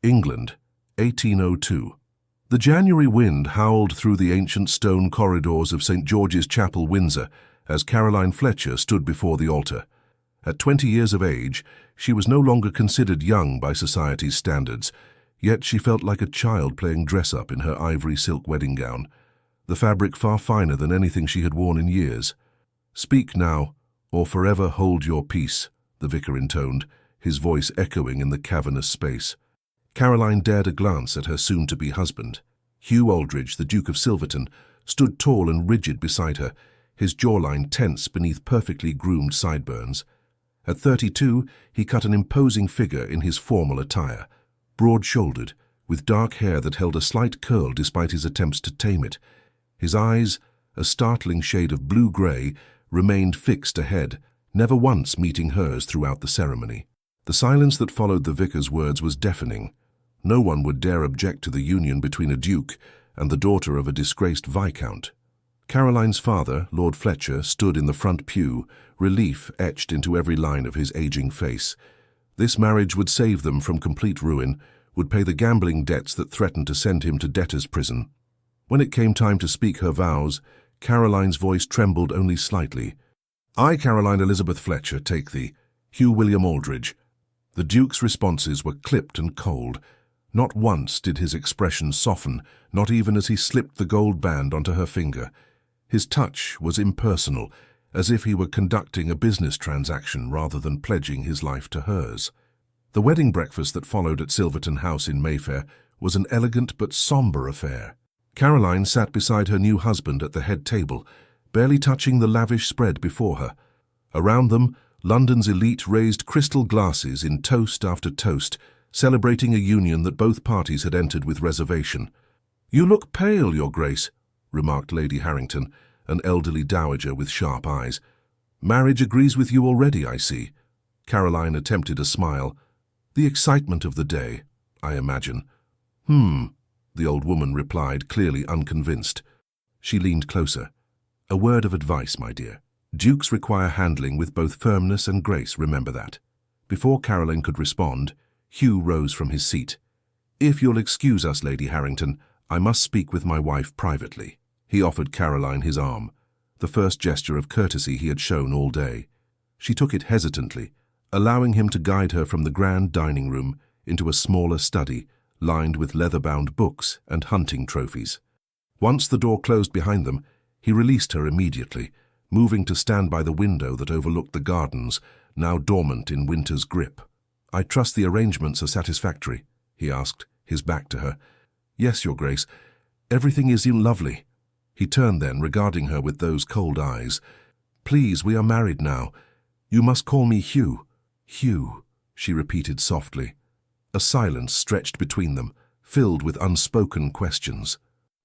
England, 1802. The January wind howled through the ancient stone corridors of St. George's Chapel, Windsor, as Caroline Fletcher stood before the altar. At 20 years of age, she was no longer considered young by society's standards, yet she felt like a child playing dress-up in her ivory silk wedding gown, the fabric far finer than anything she had worn in years. "Speak now, or forever hold your peace," the vicar intoned, his voice echoing in the cavernous space. Caroline dared a glance at her soon-to-be husband. Hugh Aldridge, the Duke of Silverton, stood tall and rigid beside her, his jawline tense beneath perfectly groomed sideburns. At 32, he cut an imposing figure in his formal attire, broad-shouldered, with dark hair that held a slight curl despite his attempts to tame it. His eyes, a startling shade of blue-grey, remained fixed ahead, never once meeting hers throughout the ceremony. The silence that followed the vicar's words was deafening. No one would dare object to the union between a duke and the daughter of a disgraced viscount. Caroline's father, Lord Fletcher, stood in the front pew, relief etched into every line of his aging face. This marriage would save them from complete ruin, would pay the gambling debts that threatened to send him to debtor's prison. When it came time to speak her vows, Caroline's voice trembled only slightly. "I, Caroline Elizabeth Fletcher, take thee, Hugh William Aldridge." The Duke's responses were clipped and cold. Not once did his expression soften, not even as he slipped the gold band onto her finger. His touch was impersonal, as if he were conducting a business transaction rather than pledging his life to hers. The wedding breakfast that followed at Silverton House in Mayfair was an elegant but sombre affair. Caroline sat beside her new husband at the head table, barely touching the lavish spread before her. Around them, London's elite raised crystal glasses in toast after toast, celebrating a union that both parties had entered with reservation. "You look pale, Your Grace," remarked Lady Harrington, an elderly dowager with sharp eyes. "Marriage agrees with you already, I see." Caroline attempted a smile. "The excitement of the day, I imagine." The old woman replied, clearly unconvinced. She leaned closer. "A word of advice, my dear. Dukes require handling with both firmness and grace, remember that." Before Caroline could respond, Hugh rose from his seat. "If you'll excuse us, Lady Harrington, I must speak with my wife privately." He offered Caroline his arm, the first gesture of courtesy he had shown all day. She took it hesitantly, allowing him to guide her from the grand dining room into a smaller study, lined with leather-bound books and hunting trophies. Once the door closed behind them, he released her immediately, moving to stand by the window that overlooked the gardens, now dormant in winter's grip. "I trust the arrangements are satisfactory?" he asked, his back to her. "Yes, Your Grace. Everything is lovely." He turned then, regarding her with those cold eyes. "Please, we are married now. You must call me Hugh." "Hugh," she repeated softly. A silence stretched between them, filled with unspoken questions.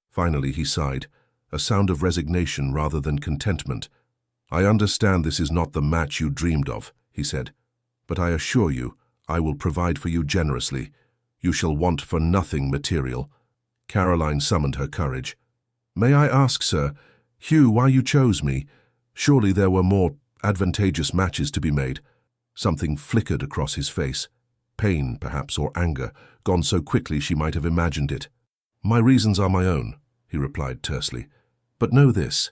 Finally he sighed, a sound of resignation rather than contentment. "I understand this is not the match you dreamed of," he said, "but I assure you, I will provide for you generously. You shall want for nothing material." Caroline summoned her courage. "May I ask, sir, Hugh, why you chose me? Surely there were more advantageous matches to be made." Something flickered across his face. Pain, perhaps, or anger, gone so quickly she might have imagined it. "My reasons are my own," he replied tersely. "But know this,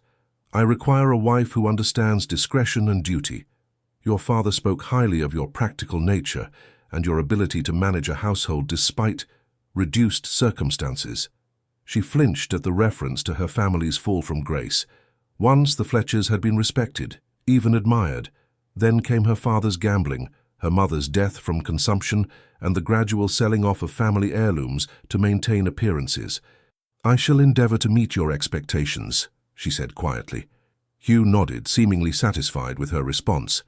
I require a wife who understands discretion and duty. Your father spoke highly of your practical nature and your ability to manage a household despite reduced circumstances." She flinched at the reference to her family's fall from grace. Once the Fletchers had been respected, even admired. Then came her father's gambling, her mother's death from consumption, and the gradual selling off of family heirlooms to maintain appearances. "I shall endeavour to meet your expectations," she said quietly. Hugh nodded, seemingly satisfied with her response.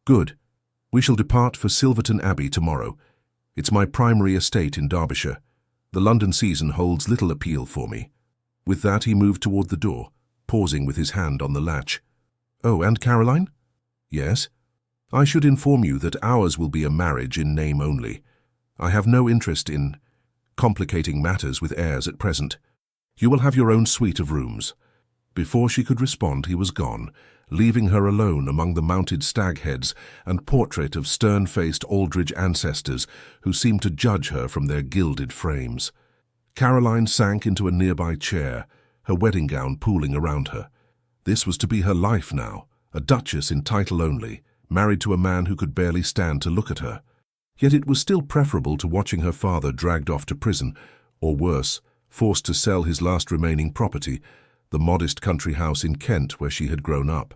"Good. We shall depart for Silverton Abbey tomorrow. It's my primary estate in Derbyshire. The London season holds little appeal for me." With that he moved toward the door, pausing with his hand on the latch. "Oh, and Caroline?" "Yes?" "I should inform you that ours will be a marriage in name only. I have no interest in complicating matters with heirs at present. You will have your own suite of rooms. Before she could respond, he was gone, leaving her alone among the mounted stag heads and portrait of stern-faced Aldridge ancestors who seemed to judge her from their gilded frames. Caroline sank into a nearby chair, her wedding gown pooling around her. This was to be her life now, a duchess in title only, married to a man who could barely stand to look at her. Yet it was still preferable to watching her father dragged off to prison, or worse, forced to sell his last remaining property, the modest country house in Kent where she had grown up.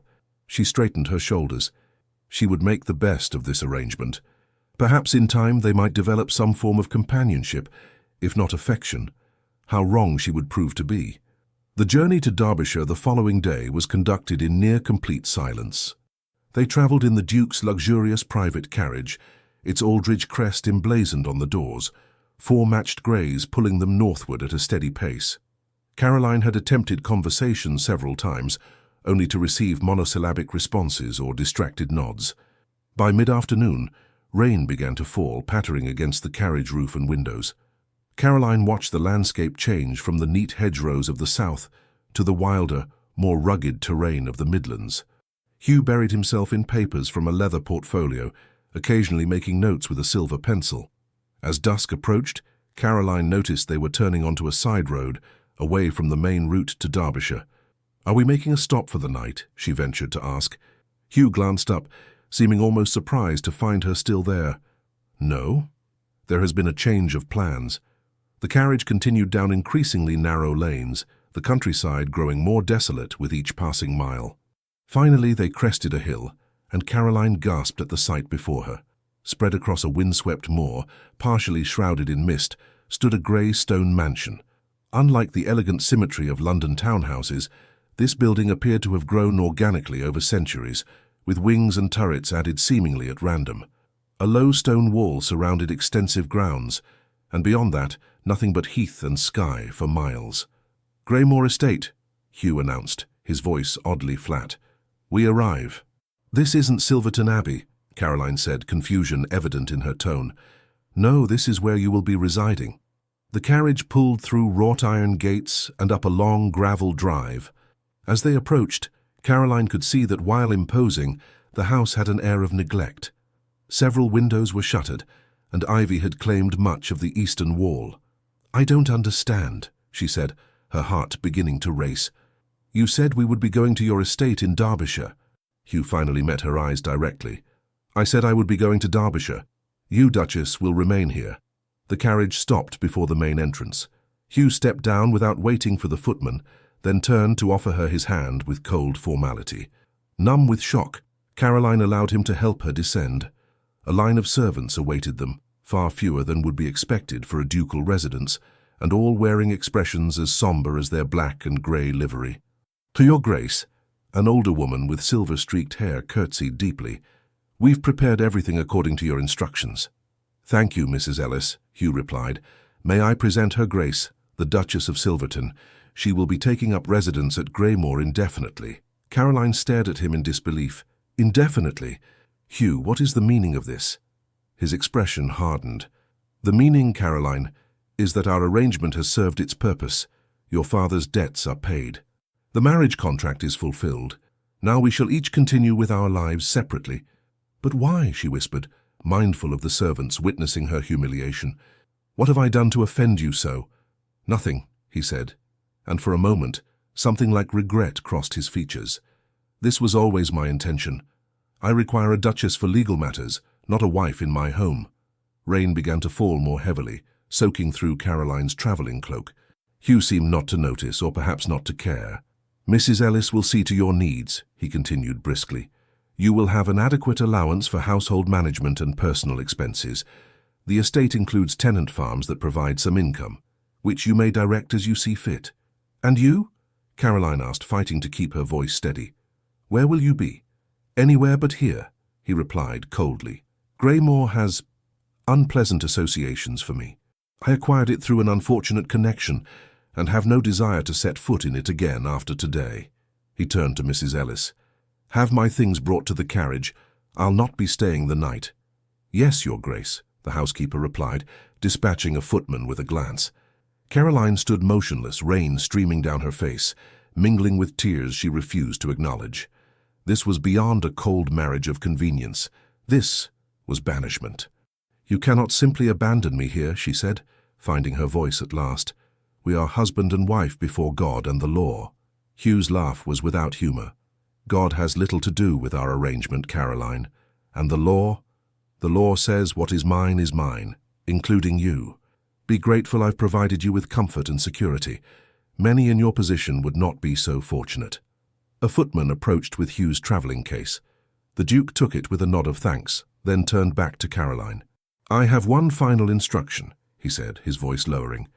She straightened her shoulders. She would make the best of this arrangement. Perhaps in time they might develop some form of companionship, if not affection. How wrong she would prove to be. The journey to Derbyshire the following day was conducted in near-complete silence. They travelled in the Duke's luxurious private carriage, its Aldridge crest emblazoned on the doors, 4 matched greys pulling them northward at a steady pace. Caroline had attempted conversation several times, only to receive monosyllabic responses or distracted nods. By mid-afternoon, rain began to fall, pattering against the carriage roof and windows. Caroline watched the landscape change from the neat hedgerows of the south to the wilder, more rugged terrain of the Midlands. Hugh buried himself in papers from a leather portfolio, occasionally making notes with a silver pencil. As dusk approached, Caroline noticed they were turning onto a side road, away from the main route to Derbyshire. "Are we making a stop for the night?" she ventured to ask. Hugh glanced up, seeming almost surprised to find her still there. "No. There has been a change of plans." The carriage continued down increasingly narrow lanes, the countryside growing more desolate with each passing mile. Finally they crested a hill, and Caroline gasped at the sight before her. Spread across a windswept moor, partially shrouded in mist, stood a grey stone mansion. Unlike the elegant symmetry of London townhouses, this building appeared to have grown organically over centuries, with wings and turrets added seemingly at random. A low stone wall surrounded extensive grounds, and beyond that, nothing but heath and sky for miles. "Greymoor Estate," Hugh announced, his voice oddly flat. "We arrive." "This isn't Silverton Abbey," Caroline said, confusion evident in her tone. "No, this is where you will be residing." The carriage pulled through wrought-iron gates and up a long gravel drive. As they approached, Caroline could see that while imposing, the house had an air of neglect. Several windows were shuttered, and ivy had claimed much of the eastern wall. "I don't understand," she said, her heart beginning to race. "You said we would be going to your estate in Derbyshire." Hugh finally met her eyes directly. "I said I would be going to Derbyshire. You, Duchess, will remain here." The carriage stopped before the main entrance. Hugh stepped down without waiting for the footman, then turned to offer her his hand with cold formality. Numb with shock, Caroline allowed him to help her descend. A line of servants awaited them, far fewer than would be expected for a ducal residence, and all wearing expressions as sombre as their black and grey livery. "To your grace," an older woman with silver-streaked hair curtsied deeply. "We've prepared everything according to your instructions." "Thank you, Mrs. Ellis," Hugh replied. "May I present her grace, the Duchess of Silverton. She will be taking up residence at Greymoor indefinitely." Caroline stared at him in disbelief. "Indefinitely? Hugh, what is the meaning of this?" His expression hardened. "The meaning, Caroline, is that our arrangement has served its purpose. Your father's debts are paid. The marriage contract is fulfilled. Now we shall each continue with our lives separately." "But why?" she whispered, mindful of the servants witnessing her humiliation. "What have I done to offend you so?" "Nothing," he said, and for a moment, something like regret crossed his features. "This was always my intention. I require a duchess for legal matters, not a wife in my home." Rain began to fall more heavily, soaking through Caroline's travelling cloak. Hugh seemed not to notice, or perhaps not to care. "Mrs. Ellis will see to your needs," he continued briskly. "You will have an adequate allowance for household management and personal expenses. The estate includes tenant farms that provide some income, which you may direct as you see fit." "And you?" Caroline asked, fighting to keep her voice steady. "Where will you be?" "Anywhere but here," he replied coldly. "Greymoor has unpleasant associations for me. I acquired it through an unfortunate connection, and have no desire to set foot in it again after today." He turned to Mrs. Ellis. "Have my things brought to the carriage. I'll not be staying the night." "Yes, Your Grace," the housekeeper replied, dispatching a footman with a glance. Caroline stood motionless, rain streaming down her face. mingling with tears she refused to acknowledge. This was beyond a cold marriage of convenience. This was banishment. "You cannot simply abandon me here," she said, finding her voice at last. "We are husband and wife before God and the law." Hugh's laugh was without humor. "God has little to do with our arrangement, Caroline. And the law? The law says what is mine, including you. Be grateful I've provided you with comfort and security. Many in your position would not be so fortunate." A footman approached with Hugh's travelling case. The Duke took it with a nod of thanks, then turned back to Caroline. "I have one final instruction," he said, his voice lowering.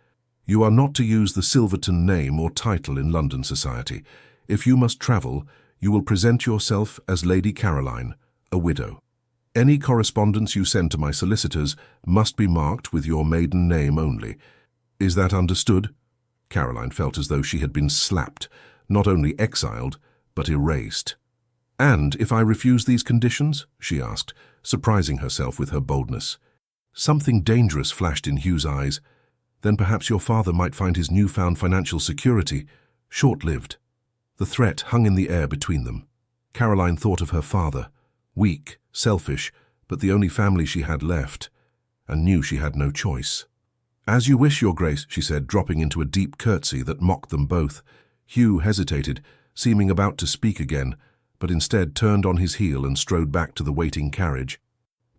"You are not to use the Silverton name or title in London society. If you must travel, you will present yourself as Lady Caroline, a widow. Any correspondence you send to my solicitors must be marked with your maiden name only. Is that understood?" Caroline felt as though she had been slapped, not only exiled, but erased. "And if I refuse these conditions?" she asked, surprising herself with her boldness. Something dangerous flashed in Hugh's eyes. "Then perhaps your father might find his newfound financial security short-lived." The threat hung in the air between them. Caroline thought of her father, weak, selfish, but the only family she had left, and knew she had no choice. "As you wish, Your Grace," she said, dropping into a deep curtsy that mocked them both. Hugh hesitated, seeming about to speak again, but instead turned on his heel and strode back to the waiting carriage.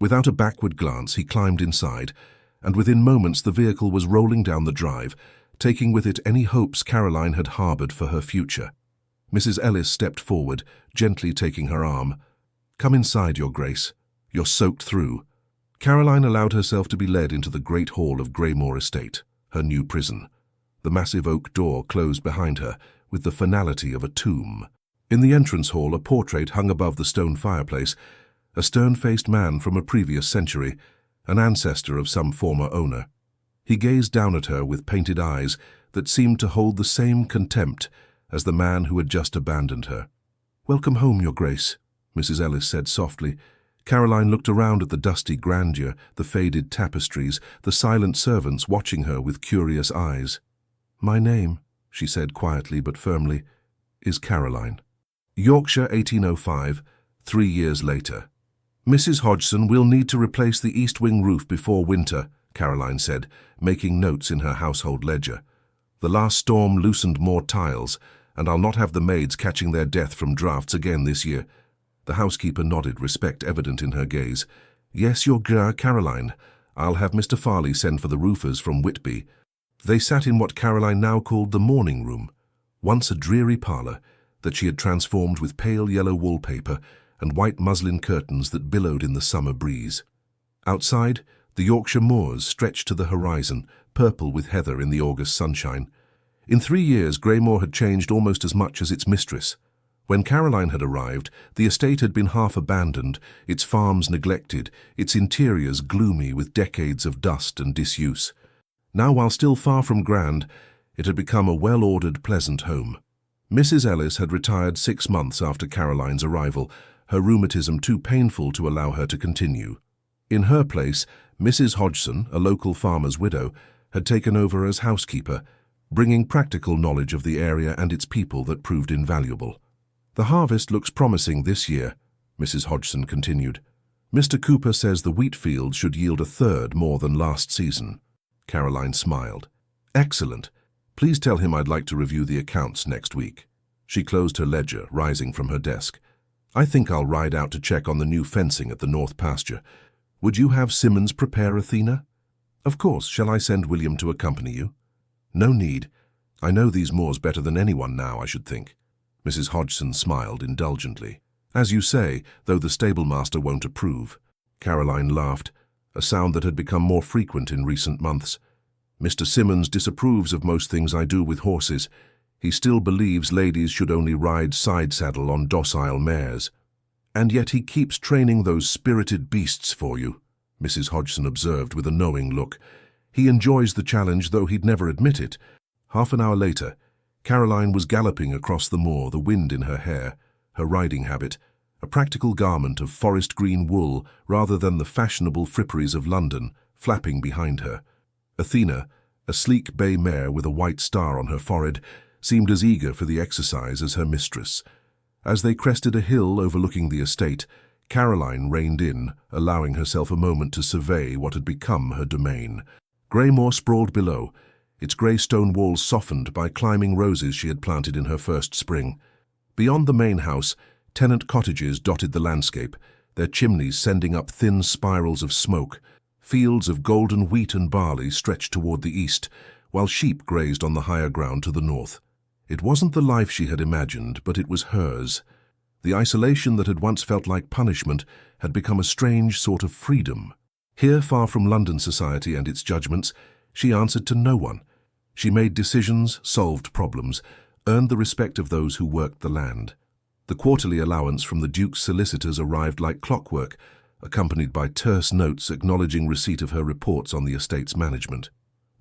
Without a backward glance, he climbed inside, and within moments the vehicle was rolling down the drive, taking with it any hopes Caroline had harboured for her future. Mrs. Ellis stepped forward, gently taking her arm. "Come inside, Your Grace. You're soaked through." Caroline allowed herself to be led into the great hall of Greymoor Estate, her new prison. The massive oak door closed behind her, with the finality of a tomb. In the entrance hall, a portrait hung above the stone fireplace, a stern-faced man from a previous century, an ancestor of some former owner. He gazed down at her with painted eyes that seemed to hold the same contempt as the man who had just abandoned her. "Welcome home, Your Grace," Mrs. Ellis said softly. Caroline looked around at the dusty grandeur, the faded tapestries, the silent servants watching her with curious eyes. "My name," she said quietly but firmly, "is Caroline." Yorkshire, 1805, 3 years later. "Mrs. Hodgson will need to replace the east wing roof before winter," Caroline said, making notes in her household ledger. "The last storm loosened more tiles, and I'll not have the maids catching their death from drafts again this year." The housekeeper nodded, respect evident in her gaze. "Yes, Your Grace, Caroline. I'll have Mr. Farley send for the roofers from Whitby." They sat in what Caroline now called the morning room, once a dreary parlour that she had transformed with pale yellow wallpaper and white muslin curtains that billowed in the summer breeze. Outside, the Yorkshire moors stretched to the horizon, purple with heather in the August sunshine. In 3 years, Greymoor had changed almost as much as its mistress. When Caroline had arrived, the estate had been half abandoned, its farms neglected, its interiors gloomy with decades of dust and disuse. Now, while still far from grand, it had become a well-ordered, pleasant home. Mrs. Ellis had retired 6 months after Caroline's arrival, her rheumatism too painful to allow her to continue. In her place, Mrs. Hodgson, a local farmer's widow, had taken over as housekeeper, bringing practical knowledge of the area and its people that proved invaluable. "The harvest looks promising this year," Mrs. Hodgson continued. "Mr. Cooper says the wheat field should yield 1/3 more than last season." Caroline smiled. "Excellent. Please tell him I'd like to review the accounts next week." She closed her ledger, rising from her desk. "I think I'll ride out to check on the new fencing at the north pasture. Would you have Simmons prepare Athena?" "Of course. Shall I send William to accompany you?" "No need. I know these moors better than anyone now, I should think." Mrs. Hodgson smiled indulgently. "As you say, though the stablemaster won't approve." Caroline laughed, a sound that had become more frequent in recent months. "Mr. Simmons disapproves of most things I do with horses. He still believes ladies should only ride side-saddle on docile mares." "And yet he keeps training those spirited beasts for you," Mrs. Hodgson observed with a knowing look. "He enjoys the challenge, though he'd never admit it." Half an hour later, Caroline was galloping across the moor, the wind in her hair, her riding habit, a practical garment of forest green wool rather than the fashionable fripperies of London, flapping behind her. Athena, a sleek bay mare with a white star on her forehead, seemed as eager for the exercise as her mistress. As they crested a hill overlooking the estate, Caroline reined in, allowing herself a moment to survey what had become her domain. Greymoor sprawled below, its grey stone walls softened by climbing roses she had planted in her first spring. Beyond the main house, tenant cottages dotted the landscape, their chimneys sending up thin spirals of smoke. Fields of golden wheat and barley stretched toward the east, while sheep grazed on the higher ground to the north. It wasn't the life she had imagined, but it was hers. The isolation that had once felt like punishment had become a strange sort of freedom. Here, far from London society and its judgments, she answered to no one. She made decisions, solved problems, earned the respect of those who worked the land. The quarterly allowance from the Duke's solicitors arrived like clockwork, accompanied by terse notes acknowledging receipt of her reports on the estate's management.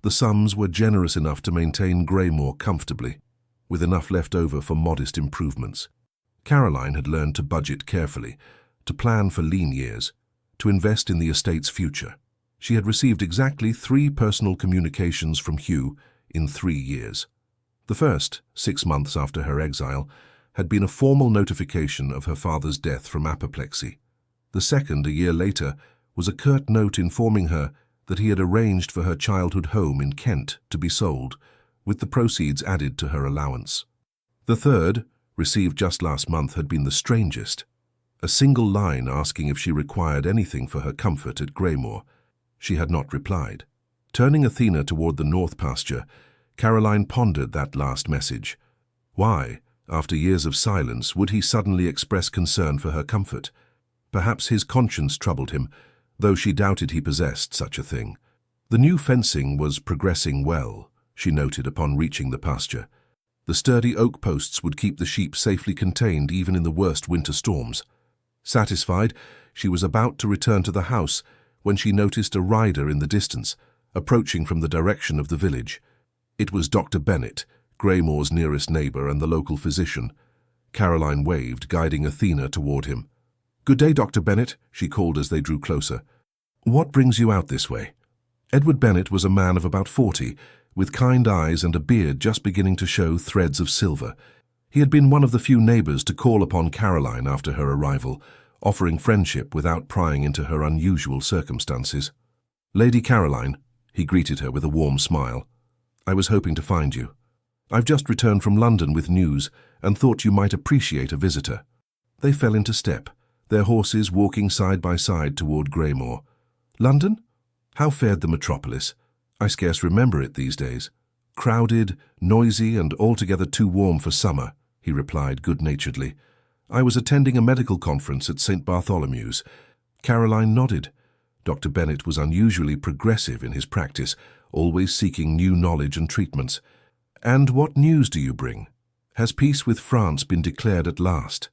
The sums were generous enough to maintain Greymoor comfortably, with enough left over for modest improvements. Caroline had learned to budget carefully, to plan for lean years, to invest in the estate's future. She had received exactly 3 personal communications from Hugh in 3 years. The first, 6 months after her exile, had been a formal notification of her father's death from apoplexy. The second, a year later, was a curt note informing her that he had arranged for her childhood home in Kent to be sold, with the proceeds added to her allowance. The third, received just last month, had been the strangest. A single line asking if she required anything for her comfort at Greymoor. She had not replied. Turning Athena toward the north pasture, Caroline pondered that last message. Why, after years of silence, would he suddenly express concern for her comfort? Perhaps his conscience troubled him, though she doubted he possessed such a thing. The new fencing was progressing well, she noted upon reaching the pasture. The sturdy oak posts would keep the sheep safely contained even in the worst winter storms. Satisfied, she was about to return to the house when she noticed a rider in the distance, approaching from the direction of the village. It was Dr. Bennet, Greymoor's nearest neighbour and the local physician. Caroline waved, guiding Athena toward him. "Good day, Dr. Bennet," she called as they drew closer. "What brings you out this way?" Edward Bennet was a man of about 40, with kind eyes and a beard just beginning to show threads of silver. He had been one of the few neighbours to call upon Caroline after her arrival, offering friendship without prying into her unusual circumstances. "Lady Caroline," he greeted her with a warm smile, "I was hoping to find you. I've just returned from London with news and thought you might appreciate a visitor." They fell into step, their horses walking side by side toward Greymoor. "London? How fared the metropolis? I scarce remember it these days." "Crowded, noisy, and altogether too warm for summer," he replied good-naturedly. "I was attending a medical conference at St. Bartholomew's." Caroline nodded. Dr. Bennet was unusually progressive in his practice, always seeking new knowledge and treatments. "And what news do you bring? Has peace with France been declared at last?"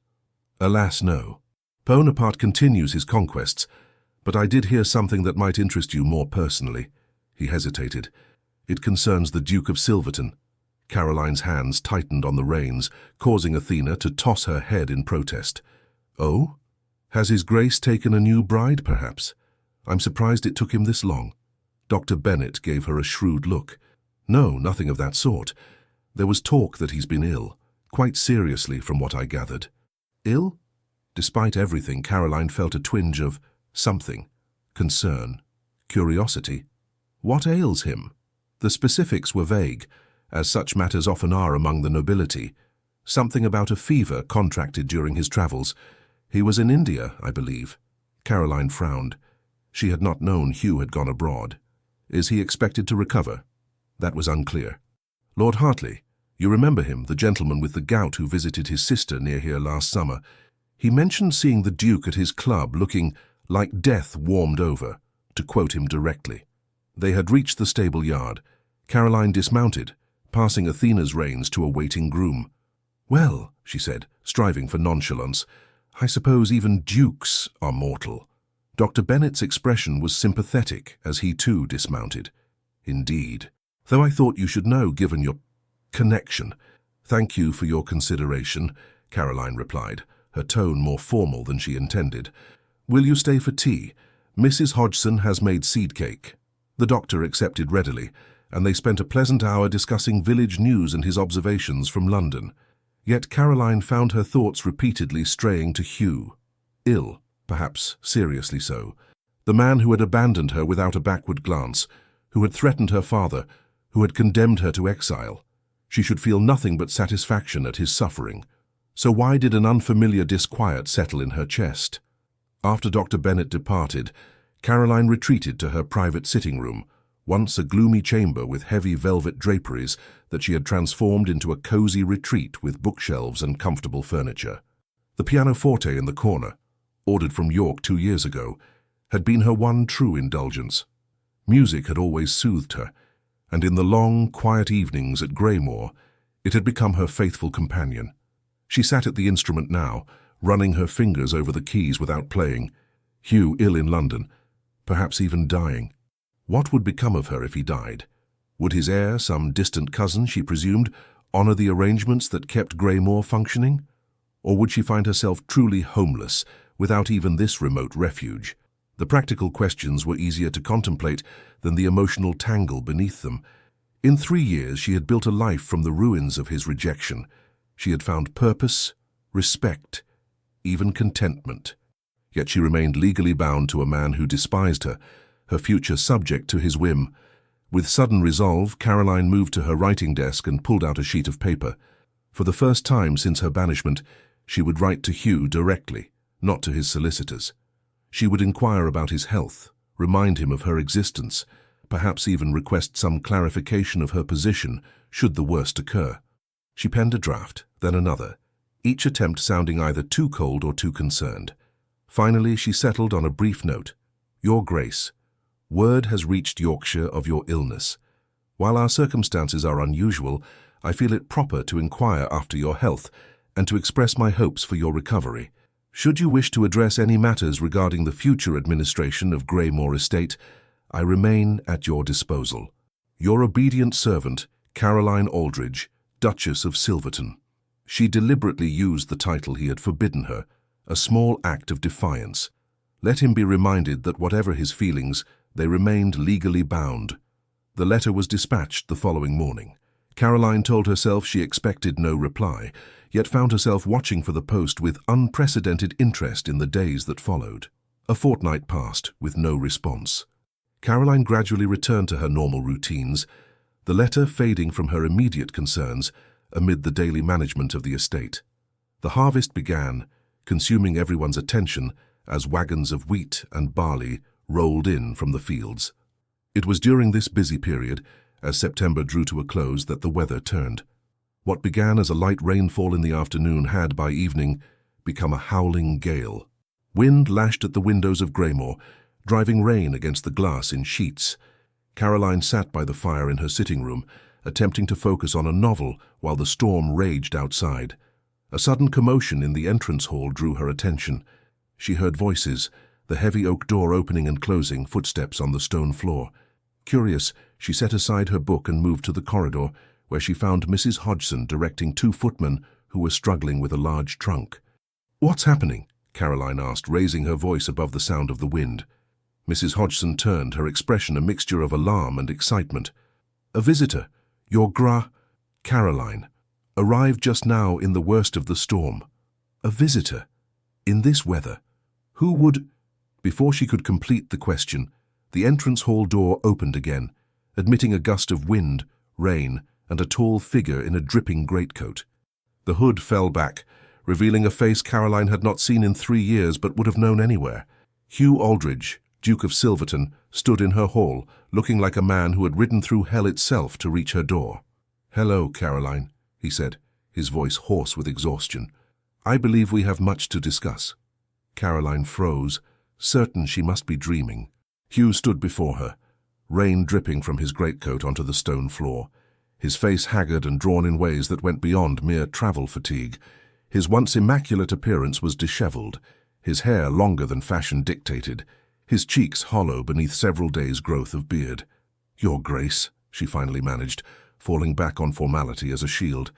"Alas, no. Bonaparte continues his conquests, but I did hear something that might interest you more personally." He hesitated. "It concerns the Duke of Silverton." Caroline's hands tightened on the reins, causing Athena to toss her head in protest. "Oh? Has His Grace taken a new bride, perhaps? I'm surprised it took him this long." Dr. Bennet gave her a shrewd look. "No, nothing of that sort. There was talk that he's been ill, quite seriously from what I gathered." "Ill?" Despite everything, Caroline felt a twinge of something, concern, curiosity. What ails him? The specifics were vague, as such matters often are among the nobility. Something about a fever contracted during his travels. He was in India, I believe. Caroline frowned. She had not known Hugh had gone abroad. Is he expected to recover? That was unclear. "Lord Hartley, you remember him, the gentleman with the gout who visited his sister near here last summer. He mentioned seeing the Duke at his club looking like death warmed over, to quote him directly." They had reached the stable yard. Caroline dismounted, passing Athena's reins to a waiting groom. "Well," she said, striving for nonchalance, "I suppose even dukes are mortal." Dr. Bennet's expression was sympathetic as he too dismounted. "Indeed. Though I thought you should know, given your connection." "Thank you for your consideration," Caroline replied, her tone more formal than she intended. "Will you stay for tea? Mrs. Hodgson has made seed cake." The doctor accepted readily, and they spent a pleasant hour discussing village news and his observations from London. Yet Caroline found her thoughts repeatedly straying to Hugh. Ill, perhaps seriously so. The man who had abandoned her without a backward glance, who had threatened her father, who had condemned her to exile. She should feel nothing but satisfaction at his suffering. So why did an unfamiliar disquiet settle in her chest? After Dr. Bennet departed, Caroline retreated to her private sitting room, once a gloomy chamber with heavy velvet draperies that she had transformed into a cozy retreat with bookshelves and comfortable furniture. The pianoforte in the corner, ordered from York 2 years ago, had been her one true indulgence. Music had always soothed her, and in the long, quiet evenings at Greymoor, it had become her faithful companion. She sat at the instrument now, running her fingers over the keys without playing. Hugh ill in London, perhaps even dying. What would become of her if he died? Would his heir, some distant cousin, she presumed, honour the arrangements that kept Greymoor functioning? Or would she find herself truly homeless, without even this remote refuge? The practical questions were easier to contemplate than the emotional tangle beneath them. In 3 years she had built a life from the ruins of his rejection. She had found purpose, respect, even contentment. Yet she remained legally bound to a man who despised her, her future subject to his whim. With sudden resolve, Caroline moved to her writing desk and pulled out a sheet of paper. For the first time since her banishment, she would write to Hugh directly, not to his solicitors. She would inquire about his health, remind him of her existence, perhaps even request some clarification of her position should the worst occur. She penned a draft, then another, each attempt sounding either too cold or too concerned. Finally, she settled on a brief note. Your Grace, word has reached Yorkshire of your illness. While our circumstances are unusual, I feel it proper to inquire after your health and to express my hopes for your recovery. Should you wish to address any matters regarding the future administration of Greymoor Estate, I remain at your disposal. Your obedient servant, Caroline Aldridge, Duchess of Silverton. She deliberately used the title he had forbidden her, a small act of defiance. Let him be reminded that whatever his feelings, they remained legally bound. The letter was dispatched the following morning. Caroline told herself she expected no reply, yet found herself watching for the post with unprecedented interest in the days that followed. A fortnight passed with no response. Caroline gradually returned to her normal routines, the letter fading from her immediate concerns amid the daily management of the estate. The harvest began, consuming everyone's attention as wagons of wheat and barley rolled in from the fields. It was during this busy period, as September drew to a close, that the weather turned. What began as a light rainfall in the afternoon had, by evening, become a howling gale. Wind lashed at the windows of Greymoor, driving rain against the glass in sheets. Caroline sat by the fire in her sitting room, attempting to focus on a novel while the storm raged outside. A sudden commotion in the entrance hall drew her attention. She heard voices, the heavy oak door opening and closing, footsteps on the stone floor. Curious, she set aside her book and moved to the corridor, where she found Mrs. Hodgson directing 2 footmen who were struggling with a large trunk. "What's happening?" Caroline asked, raising her voice above the sound of the wind. Mrs. Hodgson turned, her expression a mixture of alarm and excitement. "A visitor, your Caroline, arrived just now in the worst of the storm." "A visitor? In this weather? Who would—" Before she could complete the question, the entrance hall door opened again, admitting a gust of wind, rain, and a tall figure in a dripping greatcoat. The hood fell back, revealing a face Caroline had not seen in 3 years but would have known anywhere. Hugh Aldridge, Duke of Silverton, stood in her hall, looking like a man who had ridden through hell itself to reach her door. "Hello, Caroline," he said, his voice hoarse with exhaustion. "I believe we have much to discuss." Caroline froze, certain she must be dreaming. Hugh stood before her, rain dripping from his greatcoat onto the stone floor, his face haggard and drawn in ways that went beyond mere travel fatigue. His once immaculate appearance was dishevelled, his hair longer than fashion dictated, his cheeks hollow beneath several days' growth of beard. "Your Grace," she finally managed, falling back on formality as a shield.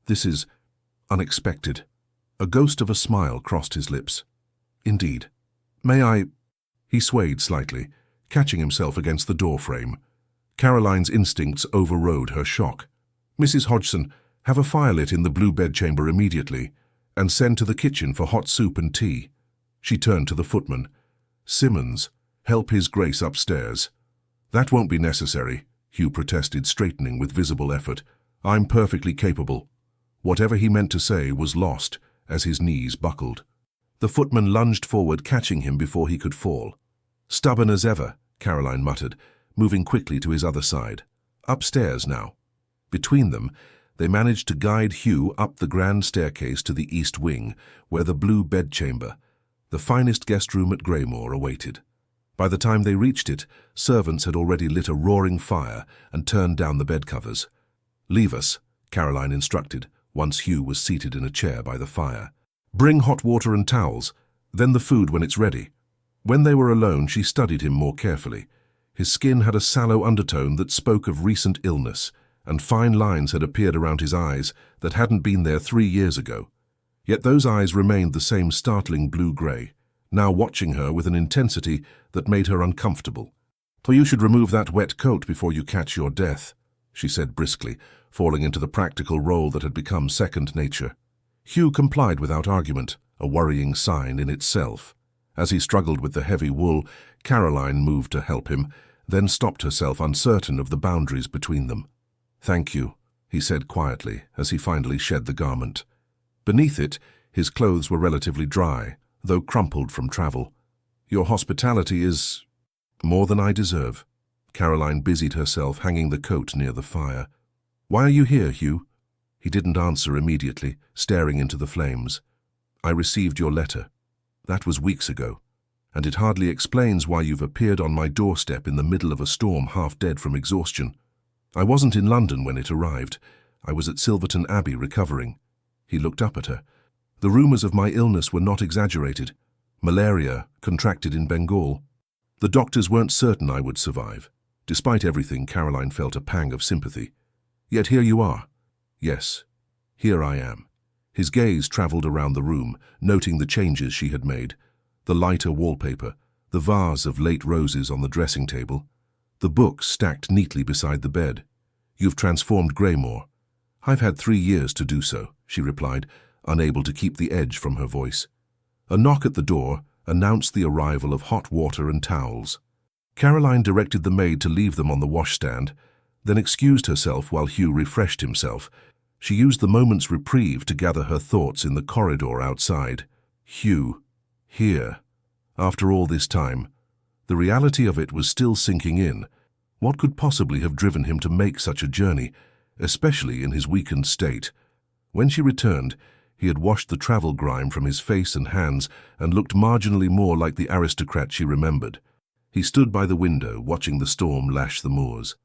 "This is unexpected." A ghost of a smile crossed his lips. "Indeed. May I—" He swayed slightly, catching himself against the door frame. Caroline's instincts overrode her shock. "Mrs. Hodgson, have a fire lit in the blue bedchamber immediately, and send to the kitchen for hot soup and tea." She turned to the footman. "Simmons, help His Grace upstairs." "That won't be necessary," Hugh protested, straightening with visible effort. "I'm perfectly capable." Whatever he meant to say was lost as his knees buckled. The footman lunged forward, catching him before he could fall. "Stubborn as ever," Caroline muttered, moving quickly to his other side. "Upstairs now." Between them, they managed to guide Hugh up the grand staircase to the east wing, where the blue bedchamber, the finest guest room at Greymoor, awaited. By the time they reached it, servants had already lit a roaring fire and turned down the bedcovers. "Leave us," Caroline instructed, once Hugh was seated in a chair by the fire. "Bring hot water and towels, then the food when it's ready." When they were alone, she studied him more carefully. His skin had a sallow undertone that spoke of recent illness, and fine lines had appeared around his eyes that hadn't been there 3 years ago. Yet those eyes remained the same startling blue-grey, now watching her with an intensity that made her uncomfortable. "For you should remove that wet coat before you catch your death," she said briskly, falling into the practical role that had become second nature. Hugh complied without argument, a worrying sign in itself. As he struggled with the heavy wool, Caroline moved to help him, then stopped herself, uncertain of the boundaries between them. "Thank you," he said quietly as he finally shed the garment. Beneath it, his clothes were relatively dry, though crumpled from travel. "Your hospitality is more than I deserve." Caroline busied herself hanging the coat near the fire. "Why are you here, Hugh?" He didn't answer immediately, staring into the flames. "I received your letter. That was weeks ago, and it hardly explains why you've appeared on my doorstep in the middle of a storm, half dead from exhaustion. I wasn't in London when it arrived. I was at Silverton Abbey recovering." He looked up at her. "The rumours of my illness were not exaggerated. Malaria, contracted in Bengal. The doctors weren't certain I would survive." Despite everything, Caroline felt a pang of sympathy. "Yet here you are." "Yes, here I am." His gaze travelled around the room, noting the changes she had made. The lighter wallpaper, the vase of late roses on the dressing table, the books stacked neatly beside the bed. "You've transformed Greymoor." "I've had 3 years to do so," she replied, unable to keep the edge from her voice. A knock at the door announced the arrival of hot water and towels. Caroline directed the maid to leave them on the washstand, then excused herself while Hugh refreshed himself. She used the moment's reprieve to gather her thoughts in the corridor outside. Hugh, here, after all this time. The reality of it was still sinking in. What could possibly have driven him to make such a journey, especially in his weakened state? When she returned, he had washed the travel grime from his face and hands and looked marginally more like the aristocrat she remembered. He stood by the window, watching the storm lash the moors.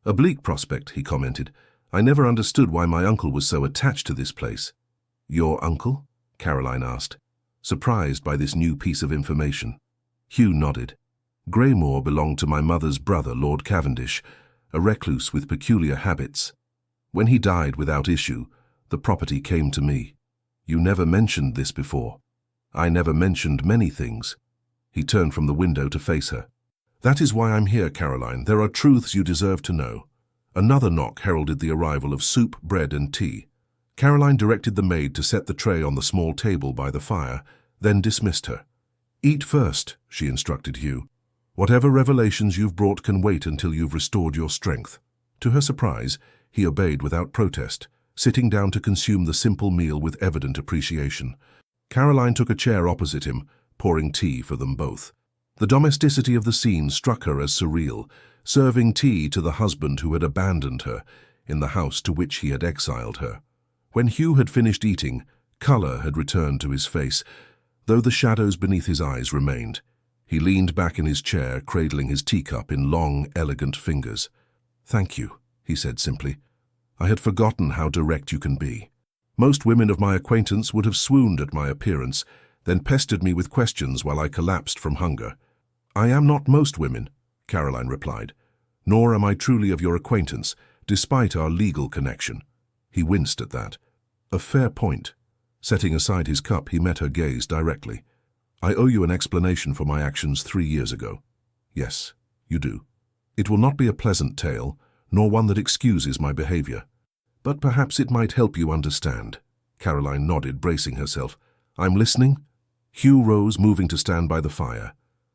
"A bleak prospect," he commented. "I never understood why my uncle was so attached to this place." "Your uncle?" Caroline asked, surprised by this new piece of information. Hugh nodded. "Greymoor belonged to my mother's brother, Lord Cavendish, a recluse with peculiar habits. When he died without issue, the property came to me. You never mentioned this before." "I never mentioned many things." He turned from the window to face her. "That is why I'm here, Caroline. There are truths you deserve to know." Another knock heralded the arrival of soup, bread, and tea. Caroline directed the maid to set the tray on the small table by the fire, then dismissed her. "Eat first," she instructed Hugh. "Whatever revelations you've brought can wait until you've restored your strength." To her surprise, he obeyed without protest, sitting down to consume the simple meal with evident appreciation. Caroline took a chair opposite him, pouring tea for them both. The domesticity of the scene struck her as surreal, serving tea to the husband who had abandoned her in the house to which he had exiled her. When Hugh had finished eating, colour had returned to his face, though the shadows beneath his eyes remained. He leaned back in his chair, cradling his teacup in long, elegant fingers. "Thank you," he said simply. "I had forgotten how direct you can be. Most women of my acquaintance would have swooned at my appearance, then pestered me with questions while I collapsed from hunger." "I am not most women," Caroline replied. "Nor am I truly of your acquaintance, despite our legal connection." He winced at that. A fair point. Setting aside his cup, he met her gaze directly. "I owe you an explanation for my actions 3 years ago." "Yes, you do." It will not be a pleasant tale, nor one that excuses my behavior. But perhaps it might help you understand. Caroline nodded, bracing herself. I'm listening. Hugh rose, moving to stand by the fire.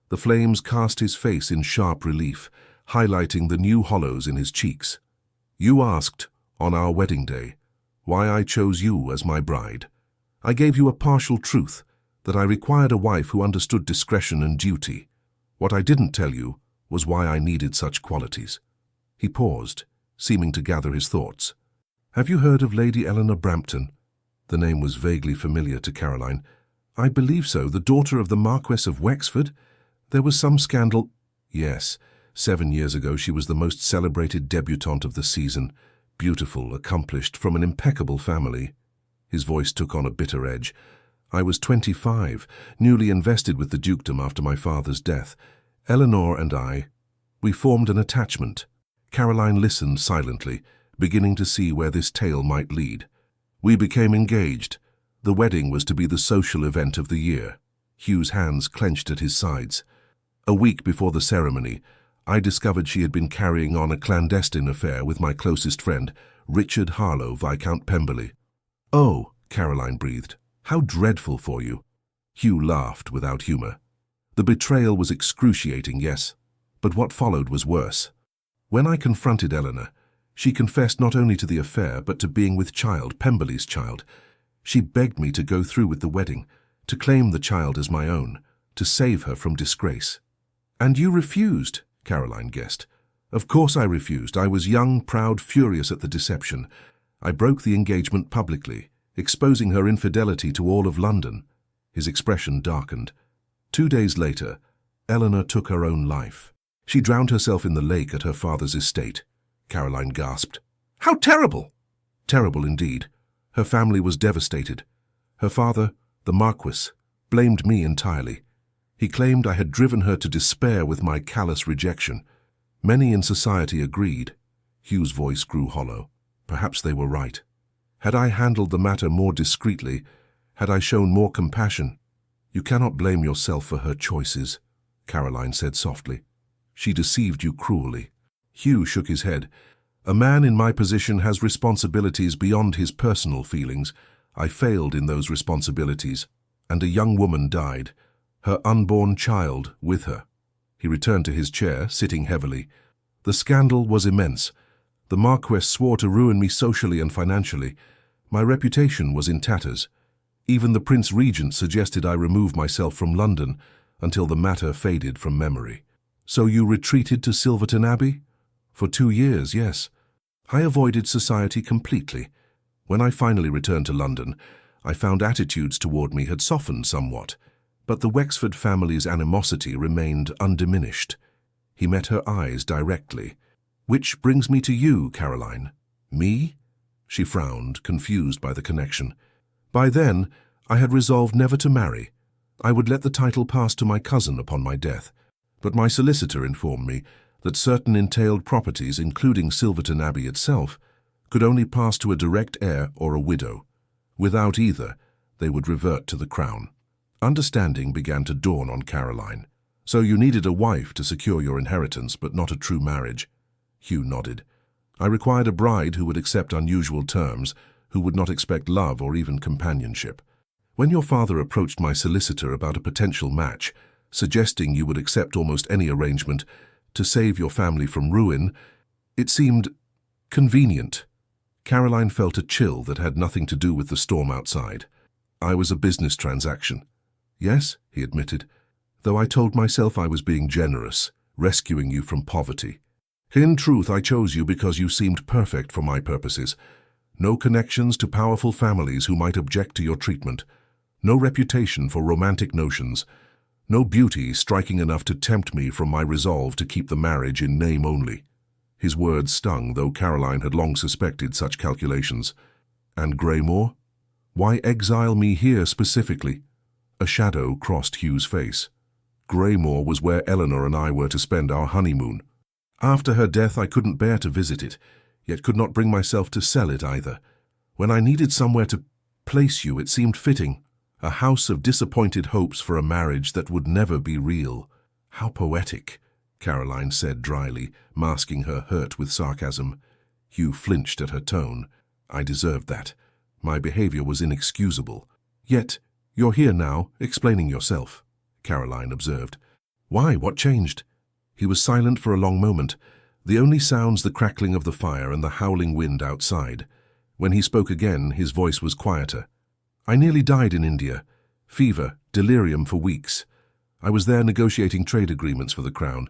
The flames cast his face in sharp relief, highlighting the new hollows in his cheeks. You asked, on our wedding day, why I chose you as my bride. I gave you a partial truth, that I required a wife who understood discretion and duty. What I didn't tell you was why I needed such qualities. He paused, seeming to gather his thoughts. Have you heard of Lady Eleanor Brampton? The name was vaguely familiar to Caroline. I believe so, the daughter of the Marquess of Wexford. There was some scandal. Yes, 7 years ago she was the most celebrated debutante of the season. Beautiful, accomplished, from an impeccable family. His voice took on a bitter edge. I was 25, newly invested with the dukedom after my father's death. Eleanor and we formed an attachment. Caroline listened silently, beginning to see where this tale might lead. We became engaged. The wedding was to be the social event of the year. Hugh's hands clenched at his sides. A week before the ceremony, I discovered she had been carrying on a clandestine affair with my closest friend, Richard Harlow, Viscount Pemberley. Oh, Caroline breathed. How dreadful for you. Hugh laughed without humour. The betrayal was excruciating, yes, but what followed was worse. When I confronted Eleanor, she confessed not only to the affair but to being with child, Pemberley's child. She begged me to go through with the wedding, to claim the child as my own, to save her from disgrace. And you refused, Caroline guessed. Of course I refused. I was young, proud, furious at the deception. I broke the engagement publicly, exposing her infidelity to all of London. His expression darkened. 2 days later, Eleanor took her own life. She drowned herself in the lake at her father's estate. Caroline gasped. How terrible! Terrible indeed. Her family was devastated. Her father, the Marquis, blamed me entirely. He claimed I had driven her to despair with my callous rejection. Many in society agreed. Hugh's voice grew hollow. Perhaps they were right. Had I handled the matter more discreetly, had I shown more compassion, you cannot blame yourself for her choices, Caroline said softly. She deceived you cruelly. Hugh shook his head. A man in my position has responsibilities beyond his personal feelings. I failed in those responsibilities, and a young woman died, her unborn child with her. He returned to his chair, sitting heavily. The scandal was immense. The Marquess swore to ruin me socially and financially. My reputation was in tatters. Even the Prince Regent suggested I remove myself from London until the matter faded from memory. So you retreated to Silverton Abbey? For 2 years, yes. I avoided society completely. When I finally returned to London, I found attitudes toward me had softened somewhat, but the Wexford family's animosity remained undiminished. He met her eyes directly. Which brings me to you, Caroline. Me? She frowned, confused by the connection. By then, I had resolved never to marry. I would let the title pass to my cousin upon my death, but my solicitor informed me that certain entailed properties, including Silverton Abbey itself, could only pass to a direct heir or a widow. Without either, they would revert to the crown. Understanding began to dawn on Caroline. So you needed a wife to secure your inheritance, but not a true marriage. Hugh nodded. I required a bride who would accept unusual terms, who would not expect love or even companionship. When your father approached my solicitor about a potential match, suggesting you would accept almost any arrangement to save your family from ruin, it seemed convenient. Caroline felt a chill that had nothing to do with the storm outside. I was a business transaction. Yes, he admitted, though I told myself I was being generous, rescuing you from poverty. In truth, I chose you because you seemed perfect for my purposes. No connections to powerful families who might object to your treatment. No reputation for romantic notions. No beauty striking enough to tempt me from my resolve to keep the marriage in name only. His words stung, though Caroline had long suspected such calculations. And Greymoor? Why exile me here specifically? A shadow crossed Hugh's face. Greymoor was where Eleanor and I were to spend our honeymoon. After her death, I couldn't bear to visit it, yet could not bring myself to sell it either. When I needed somewhere to place you, it seemed fitting. A house of disappointed hopes for a marriage that would never be real. How poetic. Caroline said dryly, masking her hurt with sarcasm. Hugh flinched at her tone. I deserved that. My behavior was inexcusable. Yet, you're here now, explaining yourself, Caroline observed. Why? What changed? He was silent for a long moment, the only sounds the crackling of the fire and the howling wind outside. When he spoke again, his voice was quieter. I nearly died in India. Fever, delirium for weeks. I was there negotiating trade agreements for the Crown.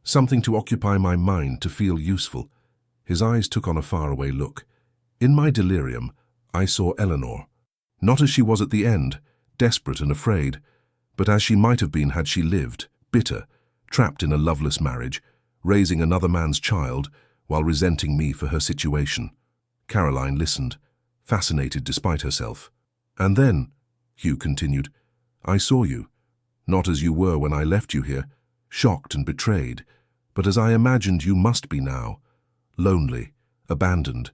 Something to occupy my mind, to feel useful. His eyes took on a faraway look. In my delirium, I saw Eleanor. Not as she was at the end, desperate and afraid, but as she might have been had she lived, bitter, trapped in a loveless marriage, raising another man's child, while resenting me for her situation. Caroline listened, fascinated despite herself. And then, Hugh continued, I saw you, not as you were when I left you here, shocked and betrayed, but as I imagined you must be now, lonely, abandoned,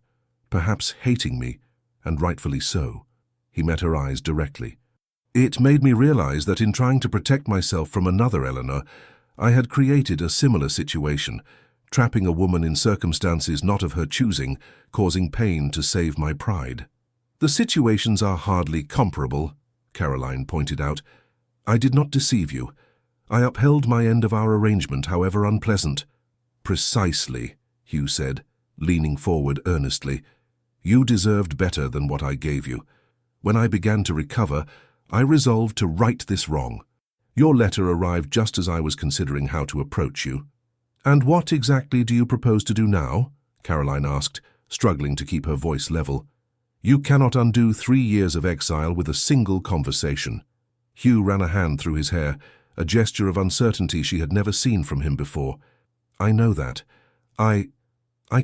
perhaps hating me, and rightfully so. He met her eyes directly. It made me realize that in trying to protect myself from another Eleanor, I had created a similar situation, trapping a woman in circumstances not of her choosing, causing pain to save my pride. The situations are hardly comparable, Caroline pointed out. I did not deceive you. I upheld my end of our arrangement, however unpleasant. Precisely, Hugh said, leaning forward earnestly. You deserved better than what I gave you. When I began to recover, I resolved to right this wrong. Your letter arrived just as I was considering how to approach you. And what exactly do you propose to do now? Caroline asked, struggling to keep her voice level. You cannot undo 3 years of exile with a single conversation. Hugh ran a hand through his hair, a gesture of uncertainty she had never seen from him before. I know that. I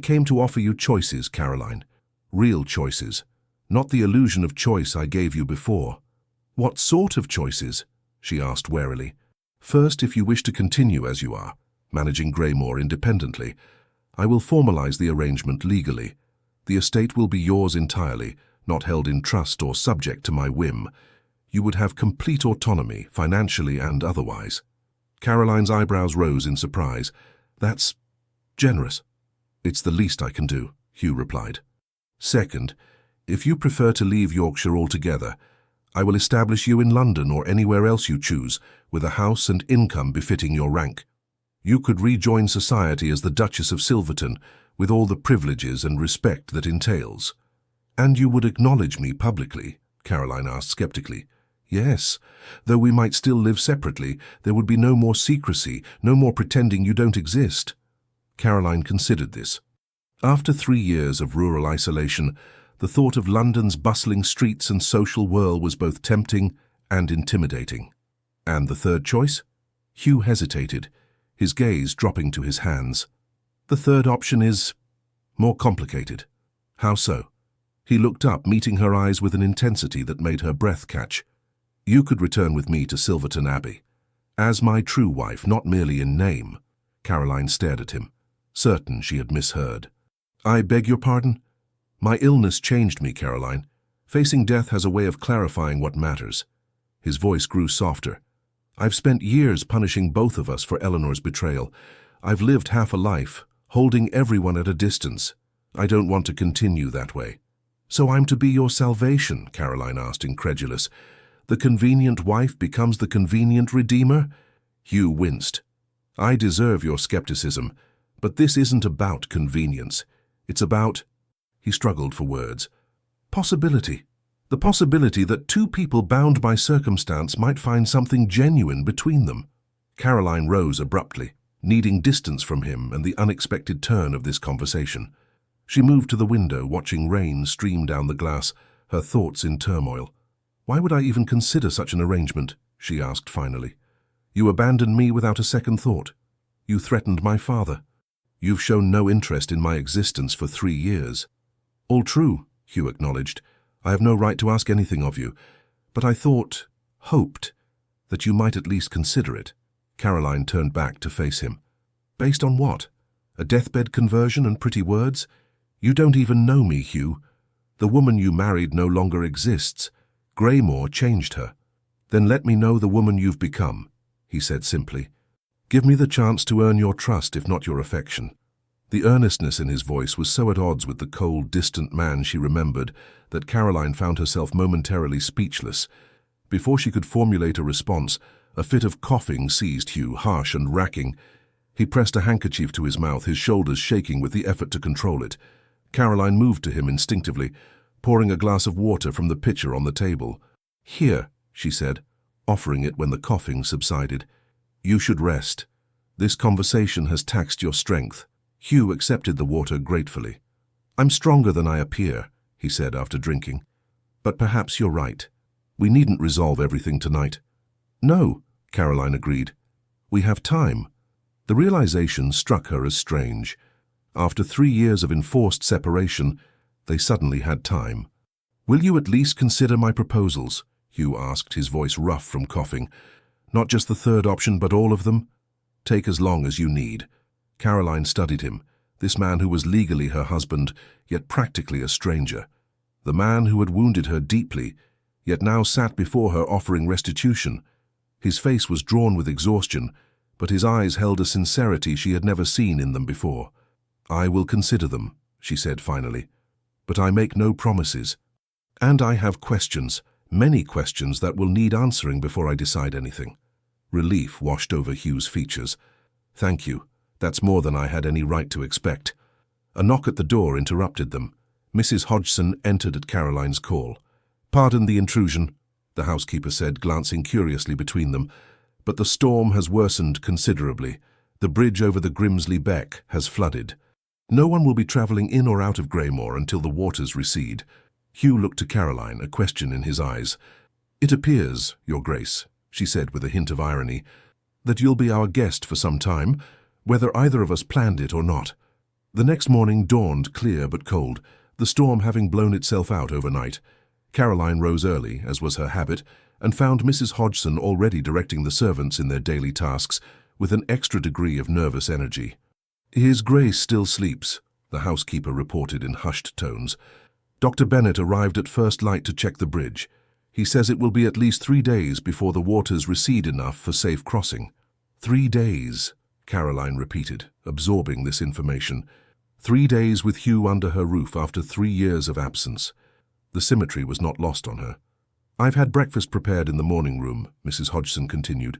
came to offer you choices, Caroline. Real choices. Not the illusion of choice I gave you before. What sort of choices? She asked warily. First, if you wish to continue as you are, managing Greymoor independently, I will formalize the arrangement legally. The estate will be yours entirely, not held in trust or subject to my whim. You would have complete autonomy, financially and otherwise. Caroline's eyebrows rose in surprise. That's generous. It's the least I can do, Hugh replied. Second, if you prefer to leave Yorkshire altogether, I will establish you in London or anywhere else you choose, with a house and income befitting your rank. You could rejoin society as the Duchess of Silverton, with all the privileges and respect that entails. And you would acknowledge me publicly? Caroline asked skeptically. Yes, though we might still live separately, there would be no more secrecy, no more pretending you don't exist. Caroline considered this. After 3 years of rural isolation, the thought of London's bustling streets and social whirl was both tempting and intimidating. And the third choice? Hugh hesitated, his gaze dropping to his hands. The third option is more complicated. How so? He looked up, meeting her eyes with an intensity that made her breath catch. You could return with me to Silverton Abbey. As my true wife, not merely in name. Caroline stared at him, certain she had misheard. I beg your pardon? My illness changed me, Caroline. Facing death has a way of clarifying what matters. His voice grew softer. I've spent years punishing both of us for Eleanor's betrayal. I've lived half a life, holding everyone at a distance. I don't want to continue that way. So I'm to be your salvation? Caroline asked, incredulous. The convenient wife becomes the convenient redeemer? Hugh winced. I deserve your skepticism, but this isn't about convenience. It's about... He struggled for words. Possibility. The possibility that two people bound by circumstance might find something genuine between them. Caroline rose abruptly, needing distance from him and the unexpected turn of this conversation. She moved to the window, watching rain stream down the glass, her thoughts in turmoil. Why would I even consider such an arrangement? She asked finally. You abandoned me without a second thought. You threatened my father. You've shown no interest in my existence for 3 years. All true, Hugh acknowledged. I have no right to ask anything of you, but I hoped, that you might at least consider it. Caroline turned back to face him. Based on what? A deathbed conversion and pretty words? You don't even know me, Hugh. The woman you married no longer exists. Greymoor changed her. Then let me know the woman you've become, he said simply. Give me the chance to earn your trust, if not your affection. The earnestness in his voice was so at odds with the cold, distant man she remembered that Caroline found herself momentarily speechless. Before she could formulate a response, a fit of coughing seized Hugh, harsh and racking. He pressed a handkerchief to his mouth, his shoulders shaking with the effort to control it. Caroline moved to him instinctively, pouring a glass of water from the pitcher on the table. "Here," she said, offering it when the coughing subsided. "You should rest. This conversation has taxed your strength." Hugh accepted the water gratefully. "I'm stronger than I appear," he said after drinking. "But perhaps you're right. We needn't resolve everything tonight." "No," Caroline agreed. "We have time." The realization struck her as strange. After 3 years of enforced separation, they suddenly had time. "Will you at least consider my proposals?" Hugh asked, his voice rough from coughing. "Not just the third option, but all of them? Take as long as you need." Caroline studied him, this man who was legally her husband, yet practically a stranger. The man who had wounded her deeply, yet now sat before her offering restitution. His face was drawn with exhaustion, but his eyes held a sincerity she had never seen in them before. "I will consider them," she said finally, "but I make no promises. And I have questions, many questions that will need answering before I decide anything." Relief washed over Hugh's features. "Thank you. That's more than I had any right to expect." A knock at the door interrupted them. Mrs. Hodgson entered at Caroline's call. "Pardon the intrusion," the housekeeper said, glancing curiously between them, "but the storm has worsened considerably. The bridge over the Grimsley Beck has flooded. No one will be travelling in or out of Greymoor until the waters recede." Hugh looked to Caroline, a question in his eyes. "It appears, Your Grace," she said with a hint of irony, "that you'll be our guest for some time, whether either of us planned it or not." The next morning dawned clear but cold, the storm having blown itself out overnight. Caroline rose early, as was her habit, and found Mrs. Hodgson already directing the servants in their daily tasks with an extra degree of nervous energy. "His Grace still sleeps," the housekeeper reported in hushed tones. "Dr. Bennet arrived at first light to check the bridge. He says it will be at least 3 days before the waters recede enough for safe crossing." 3 days, Caroline repeated, absorbing this information. 3 days with Hugh under her roof after 3 years of absence. The symmetry was not lost on her. "I've had breakfast prepared in the morning room," Mrs. Hodgson continued.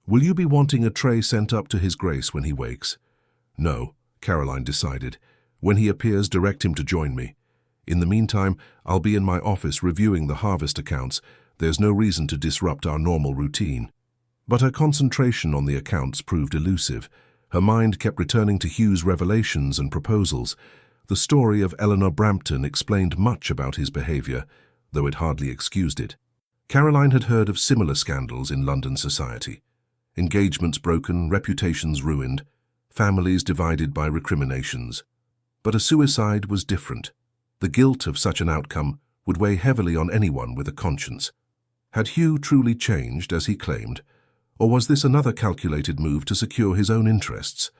"Will you be wanting a tray sent up to His Grace when he wakes?" "No," Caroline decided. "When he appears, direct him to join me. In the meantime, I'll be in my office reviewing the harvest accounts. There's no reason to disrupt our normal routine." But her concentration on the accounts proved elusive. Her mind kept returning to Hugh's revelations and proposals. The story of Eleanor Brampton explained much about his behaviour, though it hardly excused it. Caroline had heard of similar scandals in London society. Engagements broken, reputations ruined, families divided by recriminations. But a suicide was different. The guilt of such an outcome would weigh heavily on anyone with a conscience. Had Hugh truly changed, as he claimed, or was this another calculated move to secure his own interests?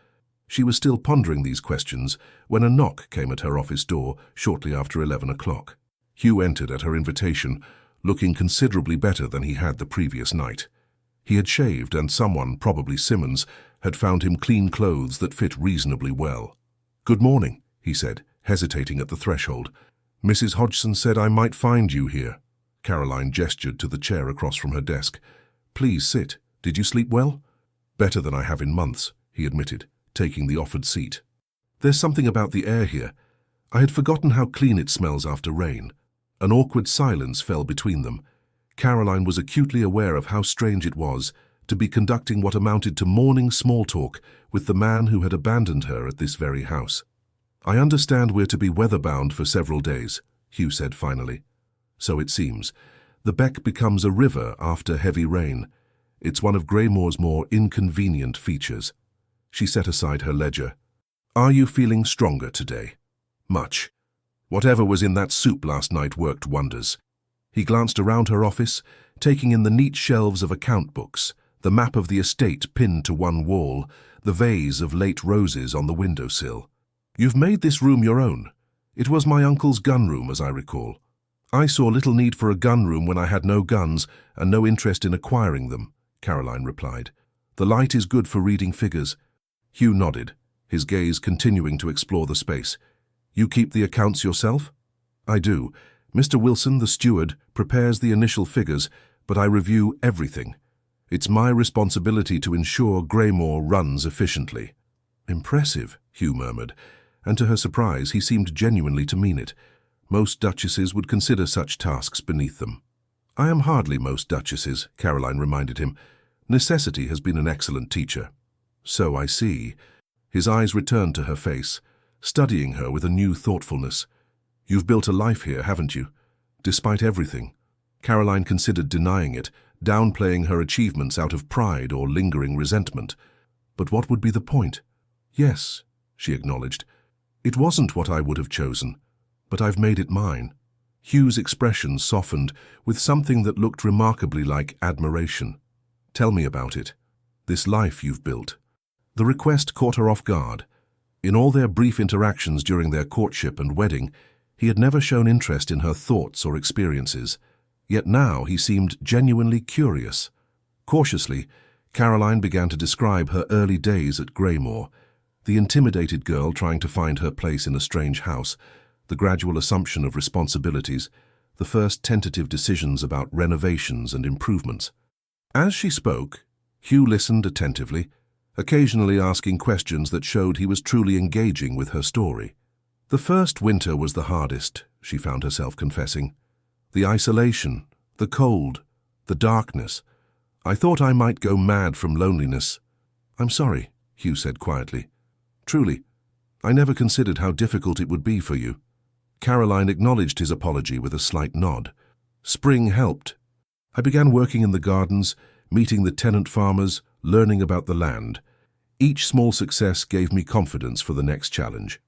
She was still pondering these questions when a knock came at her office door shortly after 11 o'clock. Hugh entered at her invitation, looking considerably better than he had the previous night. He had shaved, and someone, probably Simmons, had found him clean clothes that fit reasonably well. "Good morning," he said, hesitating at the threshold. "Mrs. Hodgson said I might find you here." Caroline gestured to the chair across from her desk. "Please sit. Did you sleep well?" "Better than I have in months," he admitted, taking the offered seat. "There's something about the air here. I had forgotten how clean it smells after rain." An awkward silence fell between them. Caroline was acutely aware of how strange it was to be conducting what amounted to morning small talk with the man who had abandoned her at this very house. "I understand we're to be weather-bound for several days," Hugh said finally. "So it seems. The Beck becomes a river after heavy rain. It's one of Greymoor's more inconvenient features." She set aside her ledger. "Are you feeling stronger today?" "Much. Whatever was in that soup last night worked wonders." He glanced around her office, taking in the neat shelves of account books, the map of the estate pinned to one wall, the vase of late roses on the windowsill. "You've made this room your own. It was my uncle's gun room, as I recall. I saw little need for a gun room when I had no guns and no interest in acquiring them," Caroline replied. The light is good for reading figures. Hugh nodded, his gaze continuing to explore the space. You keep the accounts yourself? I do. Mr. Wilson, the steward, prepares the initial figures, but I review everything. It's my responsibility to ensure Greymoor runs efficiently. Impressive, Hugh murmured, and to her surprise he seemed genuinely to mean it. Most duchesses would consider such tasks beneath them. I am hardly most duchesses, Caroline reminded him. Necessity has been an excellent teacher. So I see. His eyes returned to her face, studying her with a new thoughtfulness. You've built a life here, haven't you? Despite everything. Caroline considered denying it, downplaying her achievements out of pride or lingering resentment. But what would be the point? Yes, she acknowledged. It wasn't what I would have chosen, but I've made it mine. Hugh's expression softened with something that looked remarkably like admiration. Tell me about it. This life you've built. The request caught her off guard. In all their brief interactions during their courtship and wedding, he had never shown interest in her thoughts or experiences. Yet now he seemed genuinely curious. Cautiously, Caroline began to describe her early days at Greymoor, the intimidated girl trying to find her place in a strange house, the gradual assumption of responsibilities, the first tentative decisions about renovations and improvements. As she spoke, Hugh listened attentively, occasionally asking questions that showed he was truly engaging with her story. The first winter was the hardest, she found herself confessing. The isolation, the cold, the darkness. I thought I might go mad from loneliness. I'm sorry, Hugh said quietly. Truly, I never considered how difficult it would be for you. Caroline acknowledged his apology with a slight nod. Spring helped. I began working in the gardens, meeting the tenant farmers, learning about the land. Each small success gave me confidence for the next challenge.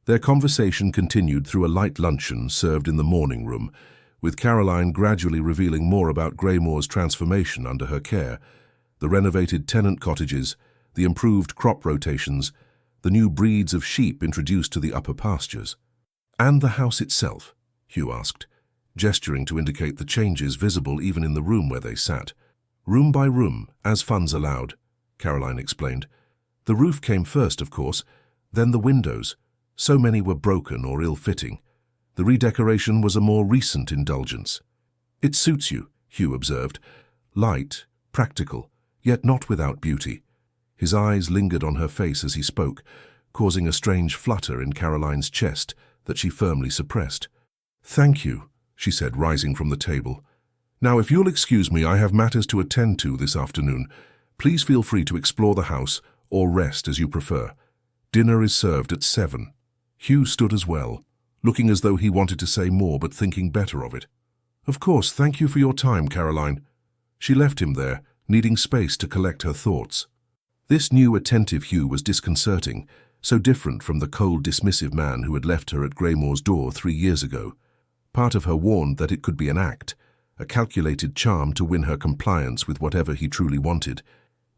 Their conversation continued through a light luncheon served in the morning room, with Caroline gradually revealing more about Greymoor's transformation under her care, the renovated tenant cottages, the improved crop rotations, the new breeds of sheep introduced to the upper pastures. And the house itself, Hugh asked, gesturing to indicate the changes visible even in the room where they sat. Room by room, as funds allowed, Caroline explained. The roof came first, of course, then the windows. So many were broken or ill-fitting. The redecoration was a more recent indulgence. It suits you, Hugh observed. Light, practical, yet not without beauty. His eyes lingered on her face as he spoke, causing a strange flutter in Caroline's chest that she firmly suppressed. Thank you, she said, rising from the table. Now, if you'll excuse me, I have matters to attend to this afternoon. Please feel free to explore the house or rest as you prefer. Dinner is served at 7. Hugh stood as well, looking as though he wanted to say more but thinking better of it. Of course, thank you for your time, Caroline. She left him there, needing space to collect her thoughts. This new attentive Hugh was disconcerting, so different from the cold, dismissive man who had left her at Greymoor's door 3 years ago. Part of her warned that it could be an act, a calculated charm to win her compliance with whatever he truly wanted.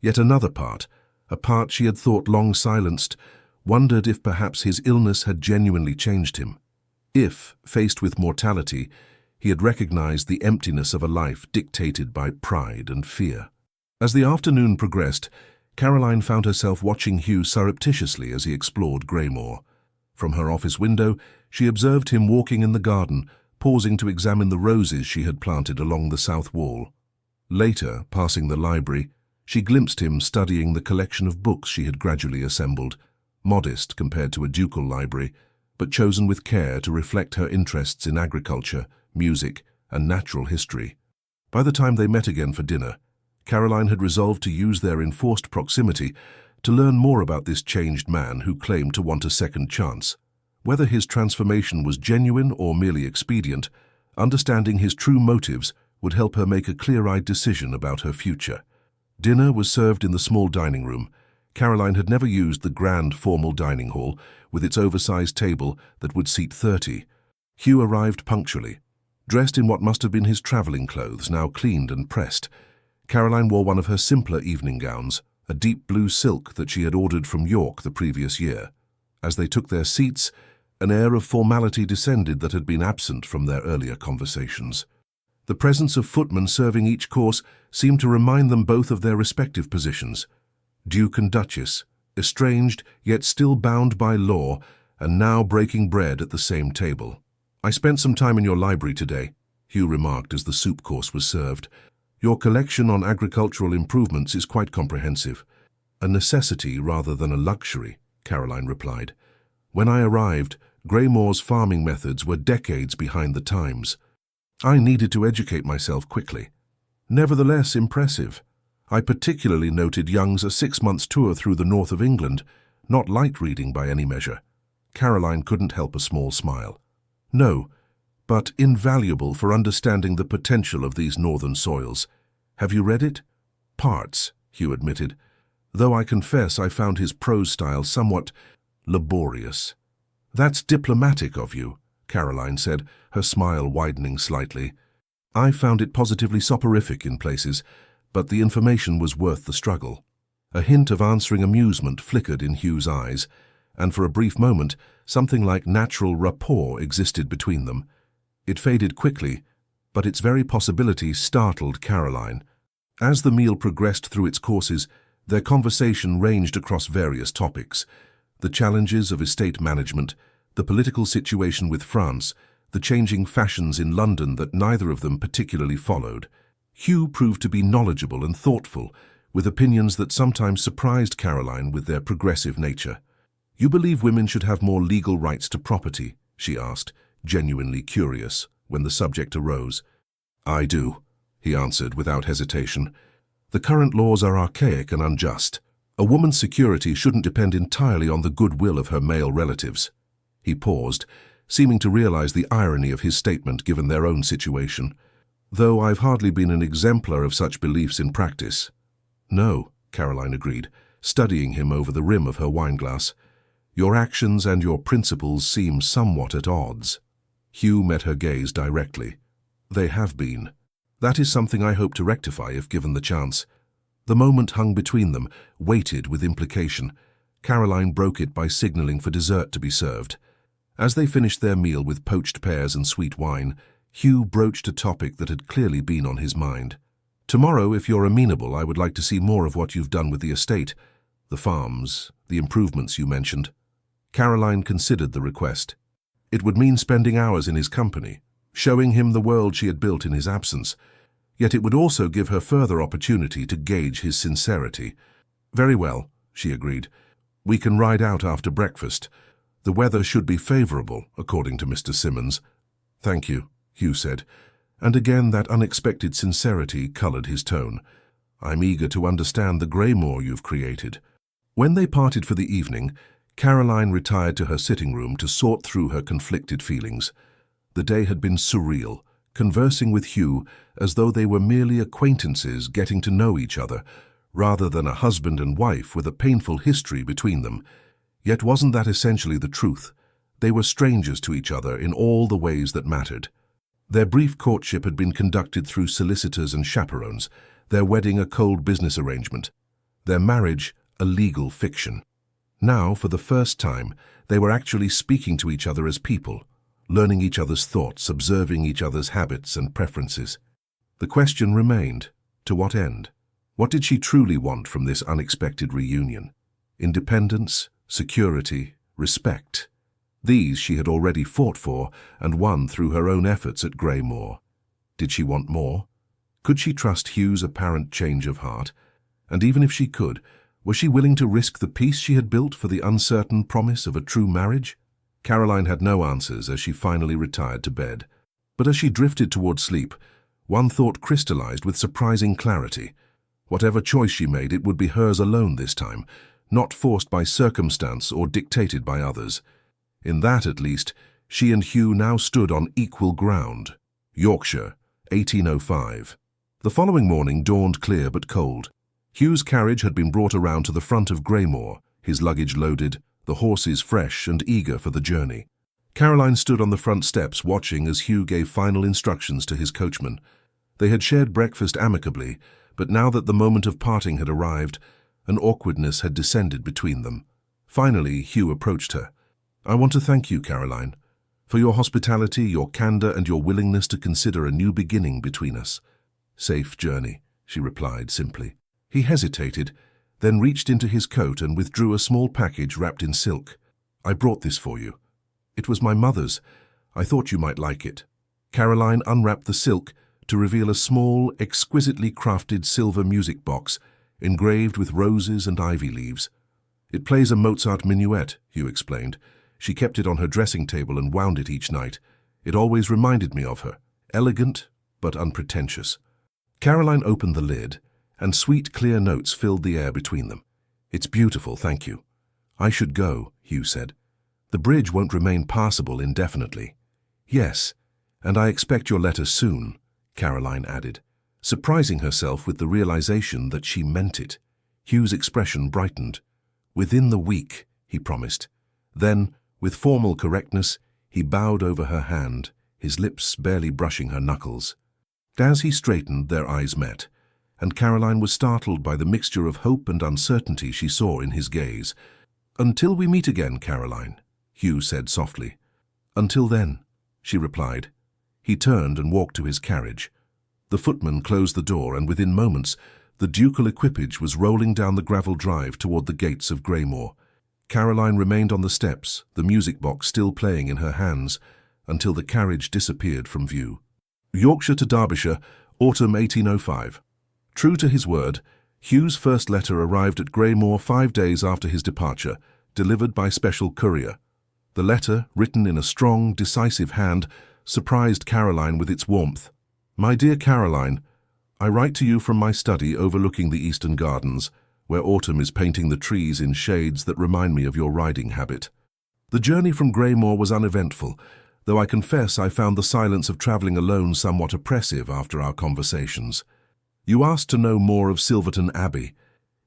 Yet another part, a part she had thought long silenced, wondered if perhaps his illness had genuinely changed him. If, faced with mortality, he had recognized the emptiness of a life dictated by pride and fear. As the afternoon progressed, Caroline found herself watching Hugh surreptitiously as he explored Greymoor. From her office window, she observed him walking in the garden, pausing to examine the roses she had planted along the south wall. Later, passing the library, she glimpsed him studying the collection of books she had gradually assembled, modest compared to a ducal library, but chosen with care to reflect her interests in agriculture, music, and natural history. By the time they met again for dinner, Caroline had resolved to use their enforced proximity to learn more about this changed man who claimed to want a second chance. Whether his transformation was genuine or merely expedient, understanding his true motives would help her make a clear-eyed decision about her future. Dinner was served in the small dining room. Caroline had never used the grand formal dining hall with its oversized table that would seat 30. Hugh arrived punctually, dressed in what must have been his traveling clothes, now cleaned and pressed. Caroline wore one of her simpler evening gowns, a deep blue silk that she had ordered from York the previous year. As they took their seats, an air of formality descended that had been absent from their earlier conversations. The presence of footmen serving each course seemed to remind them both of their respective positions. Duke and Duchess, estranged yet still bound by law, and now breaking bread at the same table. "I spent some time in your library today," Hugh remarked as the soup course was served. "Your collection on agricultural improvements is quite comprehensive." "A necessity rather than a luxury," Caroline replied. "When I arrived, Greymoor's farming methods were decades behind the times. I needed to educate myself quickly." "Nevertheless impressive. I particularly noted Young's a 6-month tour through the north of England, not light reading by any measure." Caroline couldn't help a small smile. "No, but invaluable for understanding the potential of these northern soils. Have you read it?" "Parts," Hugh admitted, "though I confess I found his prose style somewhat laborious." "That's diplomatic of you," Caroline said, her smile widening slightly. "I found it positively soporific in places, but the information was worth the struggle." A hint of answering amusement flickered in Hugh's eyes, and for a brief moment something like natural rapport existed between them. It faded quickly, but its very possibility startled Caroline. As the meal progressed through its courses, their conversation ranged across various topics: the challenges of estate management, the political situation with France, the changing fashions in London that neither of them particularly followed. Hugh proved to be knowledgeable and thoughtful, with opinions that sometimes surprised Caroline with their progressive nature. "You believe women should have more legal rights to property?" she asked, genuinely curious, when the subject arose. "I do," he answered without hesitation. "The current laws are archaic and unjust. A woman's security shouldn't depend entirely on the goodwill of her male relatives." He paused, seeming to realize the irony of his statement given their own situation. "Though I've hardly been an exemplar of such beliefs in practice." "No," Caroline agreed, studying him over the rim of her wineglass. "Your actions and your principles seem somewhat at odds." Hugh met her gaze directly. "They have been. That is something I hope to rectify if given the chance." The moment hung between them, weighted with implication. Caroline broke it by signaling for dessert to be served. As they finished their meal with poached pears and sweet wine, Hugh broached a topic that had clearly been on his mind. "Tomorrow, if you're amenable, I would like to see more of what you've done with the estate, the farms, the improvements you mentioned." Caroline considered the request. It would mean spending hours in his company, showing him the world she had built in his absence. Yet it would also give her further opportunity to gauge his sincerity. "Very well," she agreed. "We can ride out after breakfast. The weather should be favorable, according to Mr. Simmons." "Thank you," Hugh said, and again that unexpected sincerity colored his tone. "I'm eager to understand the Greymoor you've created." When they parted for the evening, Caroline retired to her sitting room to sort through her conflicted feelings. The day had been surreal, conversing with Hugh as though they were merely acquaintances getting to know each other, rather than a husband and wife with a painful history between them. Yet wasn't that essentially the truth? They were strangers to each other in all the ways that mattered. Their brief courtship had been conducted through solicitors and chaperones, their wedding a cold business arrangement, their marriage a legal fiction. Now, for the first time, they were actually speaking to each other as people, learning each other's thoughts, observing each other's habits and preferences. The question remained, to what end? What did she truly want from this unexpected reunion? Independence, security, respect. These she had already fought for and won through her own efforts at Greymoor. Did she want more? Could she trust Hugh's apparent change of heart? And even if she could, was she willing to risk the peace she had built for the uncertain promise of a true marriage? Caroline had no answers as she finally retired to bed. But as she drifted toward sleep, one thought crystallized with surprising clarity. Whatever choice she made, it would be hers alone this time, not forced by circumstance or dictated by others. In that, at least, she and Hugh now stood on equal ground. Yorkshire, 1805. The following morning dawned clear but cold. Hugh's carriage had been brought around to the front of Greymoor, his luggage loaded, the horses fresh and eager for the journey. Caroline stood on the front steps watching as Hugh gave final instructions to his coachman. They had shared breakfast amicably, but now that the moment of parting had arrived, an awkwardness had descended between them. Finally, Hugh approached her. "I want to thank you, Caroline, for your hospitality, your candor, and your willingness to consider a new beginning between us." "Safe journey," she replied simply. He hesitated, then reached into his coat and withdrew a small package wrapped in silk. "I brought this for you. It was my mother's. I thought you might like it." Caroline unwrapped the silk to reveal a small, exquisitely crafted silver music box engraved with roses and ivy leaves. "It plays a Mozart minuet," Hugh explained. "She kept it on her dressing table and wound it each night. It always reminded me of her. Elegant, but unpretentious." Caroline opened the lid, and sweet, clear notes filled the air between them. "It's beautiful, thank you." "I should go," Hugh said. "The bridge won't remain passable indefinitely." "Yes, and I expect your letter soon," Caroline added, surprising herself with the realization that she meant it. Hugh's expression brightened. "Within the week," he promised. Then, with formal correctness, he bowed over her hand, his lips barely brushing her knuckles. As he straightened, their eyes met, and Caroline was startled by the mixture of hope and uncertainty she saw in his gaze. "Until we meet again, Caroline," Hugh said softly. "Until then," she replied. He turned and walked to his carriage. The footman closed the door, and within moments, the ducal equipage was rolling down the gravel drive toward the gates of Greymoor. Caroline remained on the steps, the music box still playing in her hands, until the carriage disappeared from view. Yorkshire to Derbyshire, autumn 1805. True to his word, Hugh's first letter arrived at Greymoor 5 days after his departure, delivered by special courier. The letter, written in a strong, decisive hand, surprised Caroline with its warmth. "My dear Caroline, I write to you from my study overlooking the eastern gardens, where autumn is painting the trees in shades that remind me of your riding habit. The journey from Greymoor was uneventful, though I confess I found the silence of travelling alone somewhat oppressive after our conversations. You asked to know more of Silverton Abbey.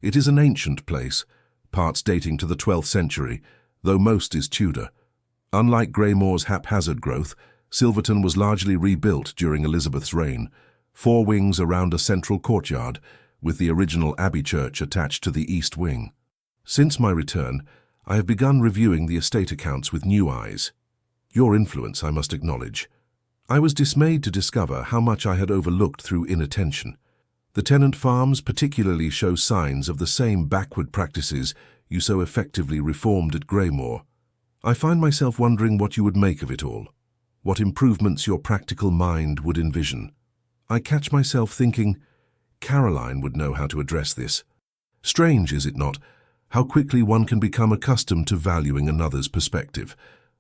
It is an ancient place, parts dating to the 12th century, though most is Tudor. Unlike Greymoor's haphazard growth, Silverton was largely rebuilt during Elizabeth's reign, 4 wings around a central courtyard, with the original Abbey Church attached to the east wing. Since my return, I have begun reviewing the estate accounts with new eyes. Your influence, I must acknowledge. I was dismayed to discover how much I had overlooked through inattention. The tenant farms particularly show signs of the same backward practices you so effectively reformed at Greymoor. I find myself wondering what you would make of it all, what improvements your practical mind would envision. I catch myself thinking, Caroline would know how to address this. Strange, is it not, how quickly one can become accustomed to valuing another's perspective.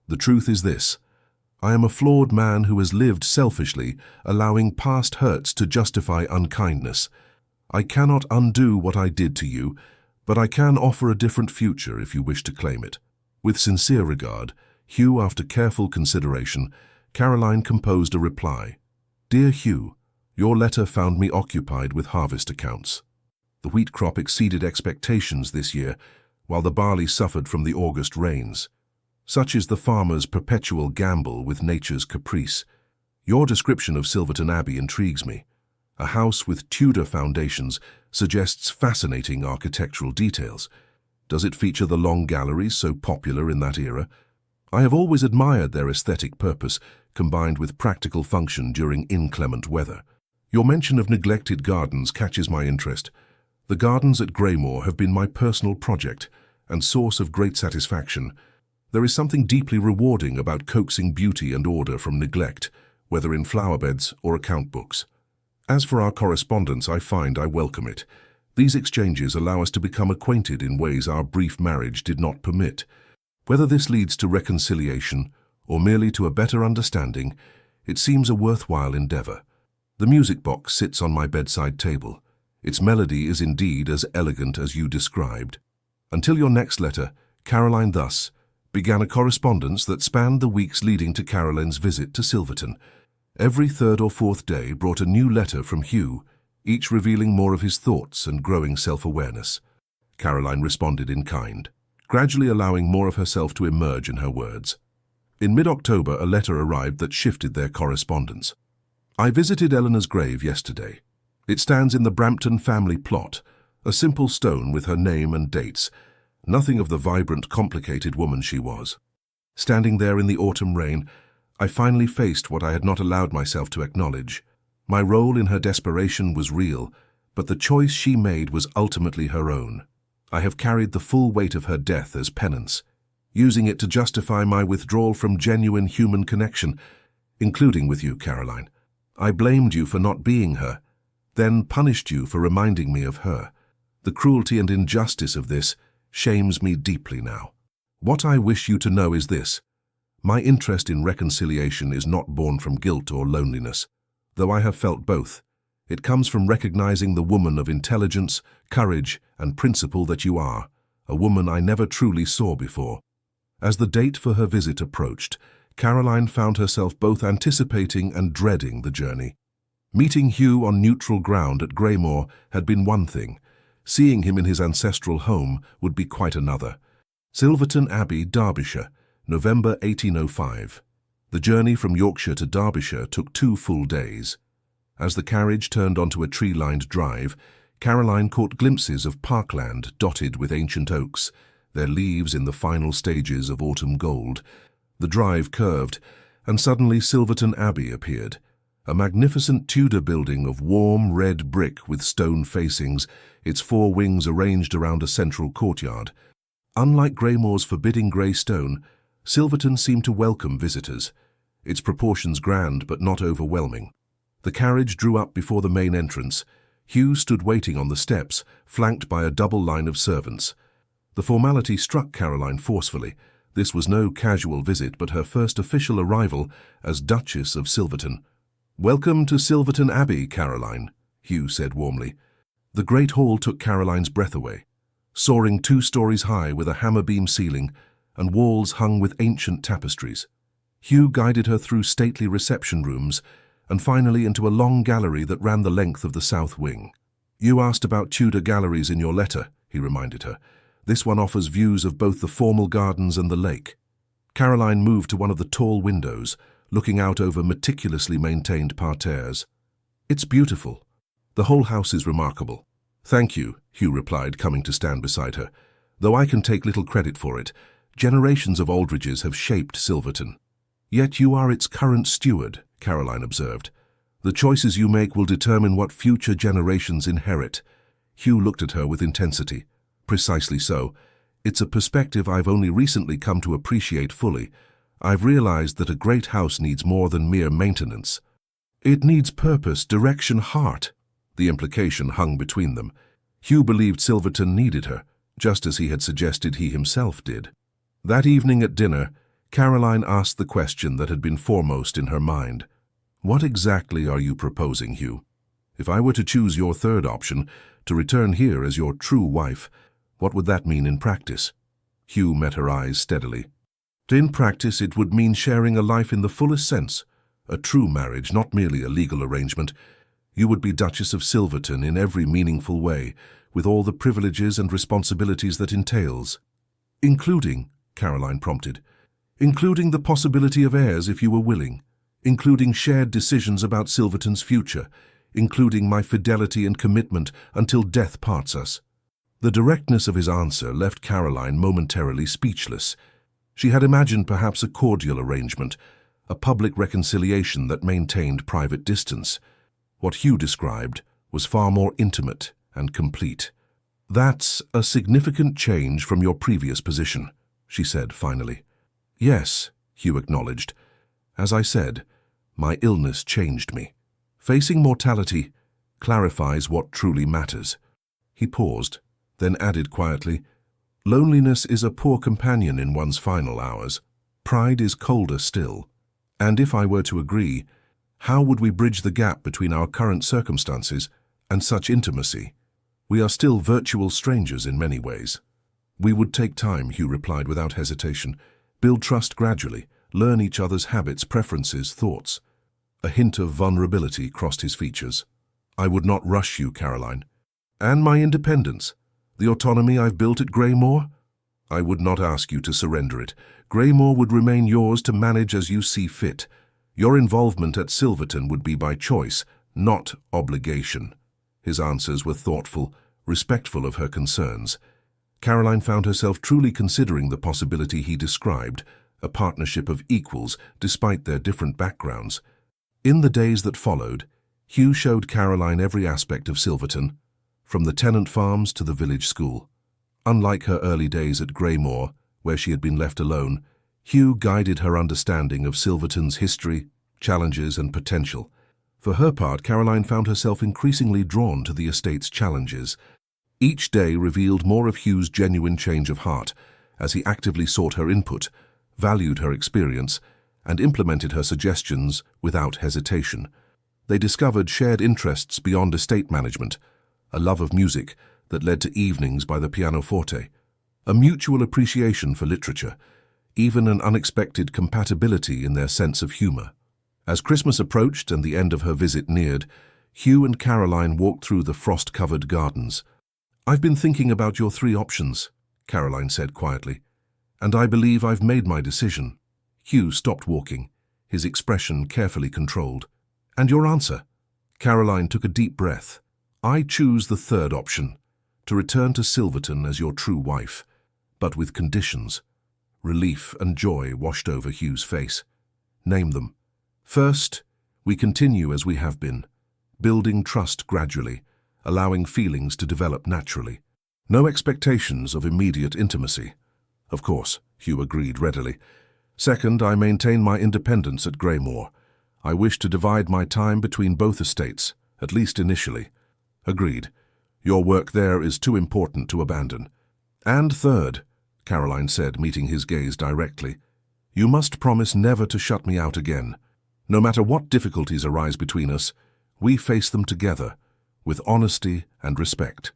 The truth is this: I am a flawed man who has lived selfishly, allowing past hurts to justify unkindness. I cannot undo what I did to you, but I can offer a different future if you wish to claim it. With sincere regard, Hugh. After careful consideration, Caroline composed a reply. Dear Hugh, your letter found me occupied with harvest accounts. The wheat crop exceeded expectations this year, while the barley suffered from the August rains. Such is the farmer's perpetual gamble with nature's caprice. Your description of Silverton Abbey intrigues me. A house with Tudor foundations suggests fascinating architectural details. Does it feature the long galleries so popular in that era? I have always admired their aesthetic purpose, combined with practical function during inclement weather. Your mention of neglected gardens catches my interest. The gardens at Greymoor have been my personal project and source of great satisfaction. There is something deeply rewarding about coaxing beauty and order from neglect, whether in flowerbeds or account books. As for our correspondence, I find I welcome it. These exchanges allow us to become acquainted in ways our brief marriage did not permit. Whether this leads to reconciliation or merely to a better understanding, it seems a worthwhile endeavor. The music box sits on my bedside table. Its melody is indeed as elegant as you described. Until your next letter, Caroline thus began a correspondence that spanned the weeks leading to Caroline's visit to Silverton. Every 3rd or 4th day brought a new letter from Hugh, each revealing more of his thoughts and growing self-awareness. Caroline responded in kind, gradually allowing more of herself to emerge in her words. In mid-October, a letter arrived that shifted their correspondence. I visited Eleanor's grave yesterday. It stands in the Brampton family plot, a simple stone with her name and dates, nothing of the vibrant, complicated woman she was. Standing there in the autumn rain, I finally faced what I had not allowed myself to acknowledge. My role in her desperation was real, but the choice she made was ultimately her own. I have carried the full weight of her death as penance, using it to justify my withdrawal from genuine human connection, including with you, Caroline. I blamed you for not being her, then punished you for reminding me of her. The cruelty and injustice of this shames me deeply now. What I wish you to know is this. My interest in reconciliation is not born from guilt or loneliness, though I have felt both. It comes from recognizing the woman of intelligence, courage, and principle that you are, a woman I never truly saw before. As the date for her visit approached, Caroline found herself both anticipating and dreading the journey. Meeting Hugh on neutral ground at Greymoor had been one thing. Seeing him in his ancestral home would be quite another. Silverton Abbey, Derbyshire, November 1805. The journey from Yorkshire to Derbyshire took 2 full days. As the carriage turned onto a tree-lined drive, Caroline caught glimpses of parkland dotted with ancient oaks, their leaves in the final stages of autumn gold. The drive curved, and suddenly Silverton Abbey appeared, a magnificent Tudor building of warm red brick with stone facings, its 4 wings arranged around a central courtyard. Unlike Greymoor's forbidding grey stone, Silverton seemed to welcome visitors, its proportions grand but not overwhelming. The carriage drew up before the main entrance. Hugh stood waiting on the steps, flanked by a double line of servants. The formality struck Caroline forcefully. This was no casual visit, but her first official arrival as Duchess of Silverton. "Welcome to Silverton Abbey, Caroline," Hugh said warmly. The great hall took Caroline's breath away, soaring 2 stories high with a hammer-beam ceiling and walls hung with ancient tapestries. Hugh guided her through stately reception rooms and finally into a long gallery that ran the length of the south wing. "You asked about Tudor galleries in your letter," he reminded her. "This one offers views of both the formal gardens and the lake." Caroline moved to one of the tall windows, looking out over meticulously maintained parterres. "It's beautiful. The whole house is remarkable." "Thank you," Hugh replied, coming to stand beside her. "Though I can take little credit for it, generations of Aldridges have shaped Silverton." "Yet you are its current steward," Caroline observed. "The choices you make will determine what future generations inherit." Hugh looked at her with intensity. "Precisely so. It's a perspective I've only recently come to appreciate fully. I've realized that a great house needs more than mere maintenance. It needs purpose, direction, heart." The implication hung between them. Hugh believed Silverton needed her, just as he had suggested he himself did. That evening at dinner, Caroline asked the question that had been foremost in her mind. "What exactly are you proposing, Hugh? If I were to choose your third option, to return here as your true wife, what would that mean in practice?" Hugh met her eyes steadily. "In practice, it would mean sharing a life in the fullest sense, a true marriage, not merely a legal arrangement. You would be Duchess of Silverton in every meaningful way, with all the privileges and responsibilities that entails." "Including," Caroline prompted, "including the possibility of heirs if you were willing, including shared decisions about Silverton's future, including my fidelity and commitment until death parts us." The directness of his answer left Caroline momentarily speechless. She had imagined perhaps a cordial arrangement, a public reconciliation that maintained private distance. What Hugh described was far more intimate and complete. "That's a significant change from your previous position," she said finally. "Yes," Hugh acknowledged. "As I said, my illness changed me. Facing mortality clarifies what truly matters." He paused, then added quietly, "Loneliness is a poor companion in one's final hours. Pride is colder still. And if I were to agree, how would we bridge the gap between our current circumstances and such intimacy? We are still virtual strangers in many ways." "We would take time," Hugh replied without hesitation. "Build trust gradually, learn each other's habits, preferences, thoughts." A hint of vulnerability crossed his features. "I would not rush you, Caroline. And my independence, the autonomy I've built at Greymoor? I would not ask you to surrender it. Greymoor would remain yours to manage as you see fit. Your involvement at Silverton would be by choice, not obligation." His answers were thoughtful, respectful of her concerns. Caroline found herself truly considering the possibility he described, a partnership of equals despite their different backgrounds. In the days that followed, Hugh showed Caroline every aspect of Silverton, from the tenant farms to the village school. Unlike her early days at Greymoor, where she had been left alone, Hugh guided her understanding of Silverton's history, challenges and potential. For her part, Caroline found herself increasingly drawn to the estate's challenges. Each day revealed more of Hugh's genuine change of heart, as he actively sought her input, valued her experience, and implemented her suggestions without hesitation. They discovered shared interests beyond estate management, a love of music that led to evenings by the pianoforte, a mutual appreciation for literature, even an unexpected compatibility in their sense of humor. As Christmas approached and the end of her visit neared, Hugh and Caroline walked through the frost-covered gardens. "I've been thinking about your 3 options," Caroline said quietly, "and I believe I've made my decision." Hugh stopped walking, his expression carefully controlled. "And your answer?" Caroline took a deep breath. "I choose the 3rd option, to return to Silverton as your true wife, but with conditions." Relief and joy washed over Hugh's face. "Name them." "First, we continue as we have been, building trust gradually, allowing feelings to develop naturally. No expectations of immediate intimacy." "Of course," Hugh agreed readily. "Second, I maintain my independence at Greymoor. I wish to divide my time between both estates, at least initially." "Agreed. Your work there is too important to abandon." "And third," Caroline said, meeting his gaze directly, "you must promise never to shut me out again. No matter what difficulties arise between us, we face them together, with honesty and respect."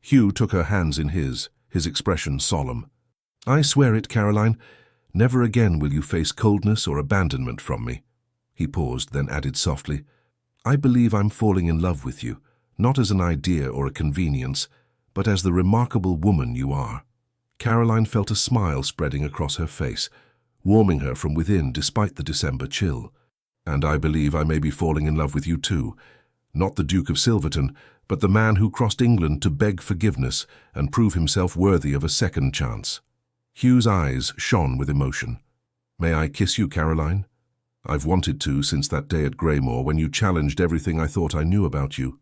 Hugh took her hands in his expression solemn. "I swear it, Caroline. Never again will you face coldness or abandonment from me." He paused, then added softly, "I believe I'm falling in love with you, not as an idea or a convenience, but as the remarkable woman you are." Caroline felt a smile spreading across her face, warming her from within despite the December chill. "And I believe I may be falling in love with you too. Not the Duke of Silverton, but the man who crossed England to beg forgiveness and prove himself worthy of a second chance." Hugh's eyes shone with emotion. "May I kiss you, Caroline? I've wanted to since that day at Greymoor when you challenged everything I thought I knew about you."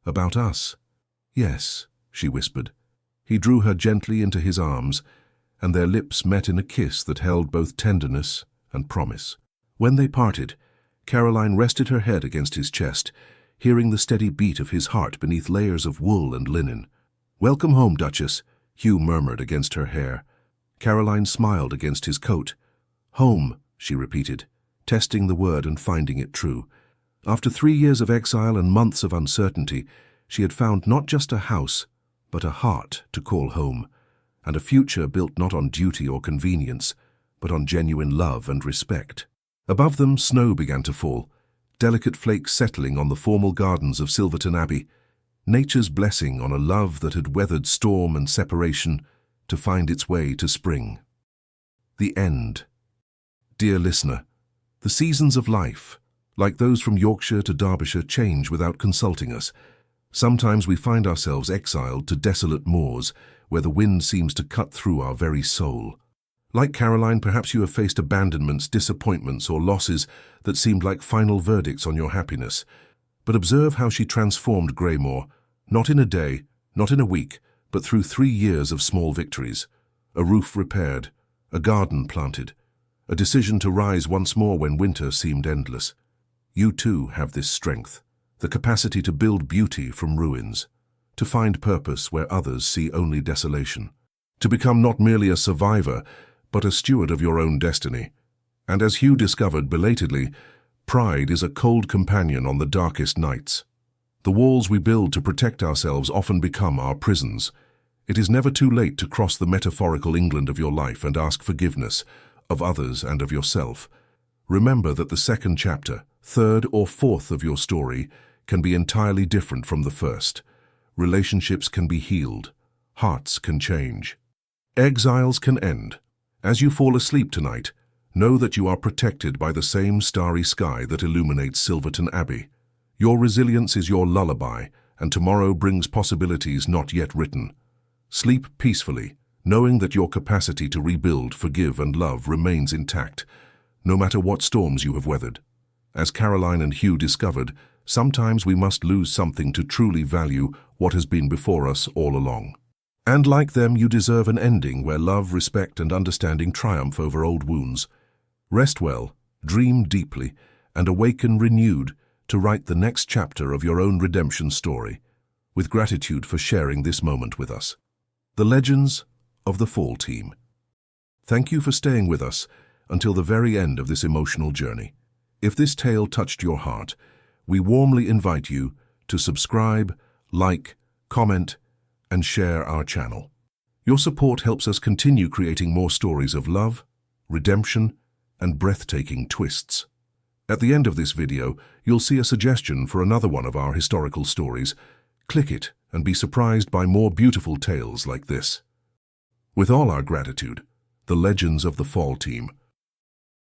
"About us?" "Yes," she whispered. He drew her gently into his arms, and their lips met in a kiss that held both tenderness and promise. When they parted, Caroline rested her head against his chest, hearing the steady beat of his heart beneath layers of wool and linen. "Welcome home, Duchess," Hugh murmured against her hair. Caroline smiled against his coat. "Home," she repeated, testing the word and finding it true. After 3 years of exile and months of uncertainty, she had found not just a house, but a heart to call home, and a future built not on duty or convenience, but on genuine love and respect. Above them, snow began to fall, delicate flakes settling on the formal gardens of Silverton Abbey, nature's blessing on a love that had weathered storm and separation to find its way to spring. The end. Dear listener, the seasons of life, like those from Yorkshire to Derbyshire, change without consulting us. Sometimes we find ourselves exiled to desolate moors where the wind seems to cut through our very soul. Like Caroline, perhaps you have faced abandonments, disappointments, or losses that seemed like final verdicts on your happiness. But observe how she transformed Greymoor, not in a day, not in a week, but through 3 years of small victories. A roof repaired, a garden planted, a decision to rise once more when winter seemed endless. You too have this strength, the capacity to build beauty from ruins, to find purpose where others see only desolation, to become not merely a survivor, but a steward of your own destiny. And as Hugh discovered belatedly, pride is a cold companion on the darkest nights. The walls we build to protect ourselves often become our prisons. It is never too late to cross the metaphorical England of your life and ask forgiveness of others and of yourself. Remember that the second chapter, third or fourth of your story can be entirely different from the first. Relationships can be healed. Hearts can change. Exiles can end. As you fall asleep tonight, know that you are protected by the same starry sky that illuminates Silverton Abbey. Your resilience is your lullaby, and tomorrow brings possibilities not yet written. Sleep peacefully, knowing that your capacity to rebuild, forgive, and love remains intact, no matter what storms you have weathered. As Caroline and Hugh discovered, sometimes we must lose something to truly value what has been before us all along. And like them, you deserve an ending where love, respect, and understanding triumph over old wounds. Rest well, dream deeply, and awaken renewed to write the next chapter of your own redemption story, with gratitude for sharing this moment with us. The Legends of the Fall Team. Thank you for staying with us until the very end of this emotional journey. If this tale touched your heart, we warmly invite you to subscribe, like, comment, and share our channel. Your support helps us continue creating more stories of love, redemption, and breathtaking twists. At the end of this video, you'll see a suggestion for another one of our historical stories. Click it and be surprised by more beautiful tales like this. With all our gratitude, the Legends of the Fall Team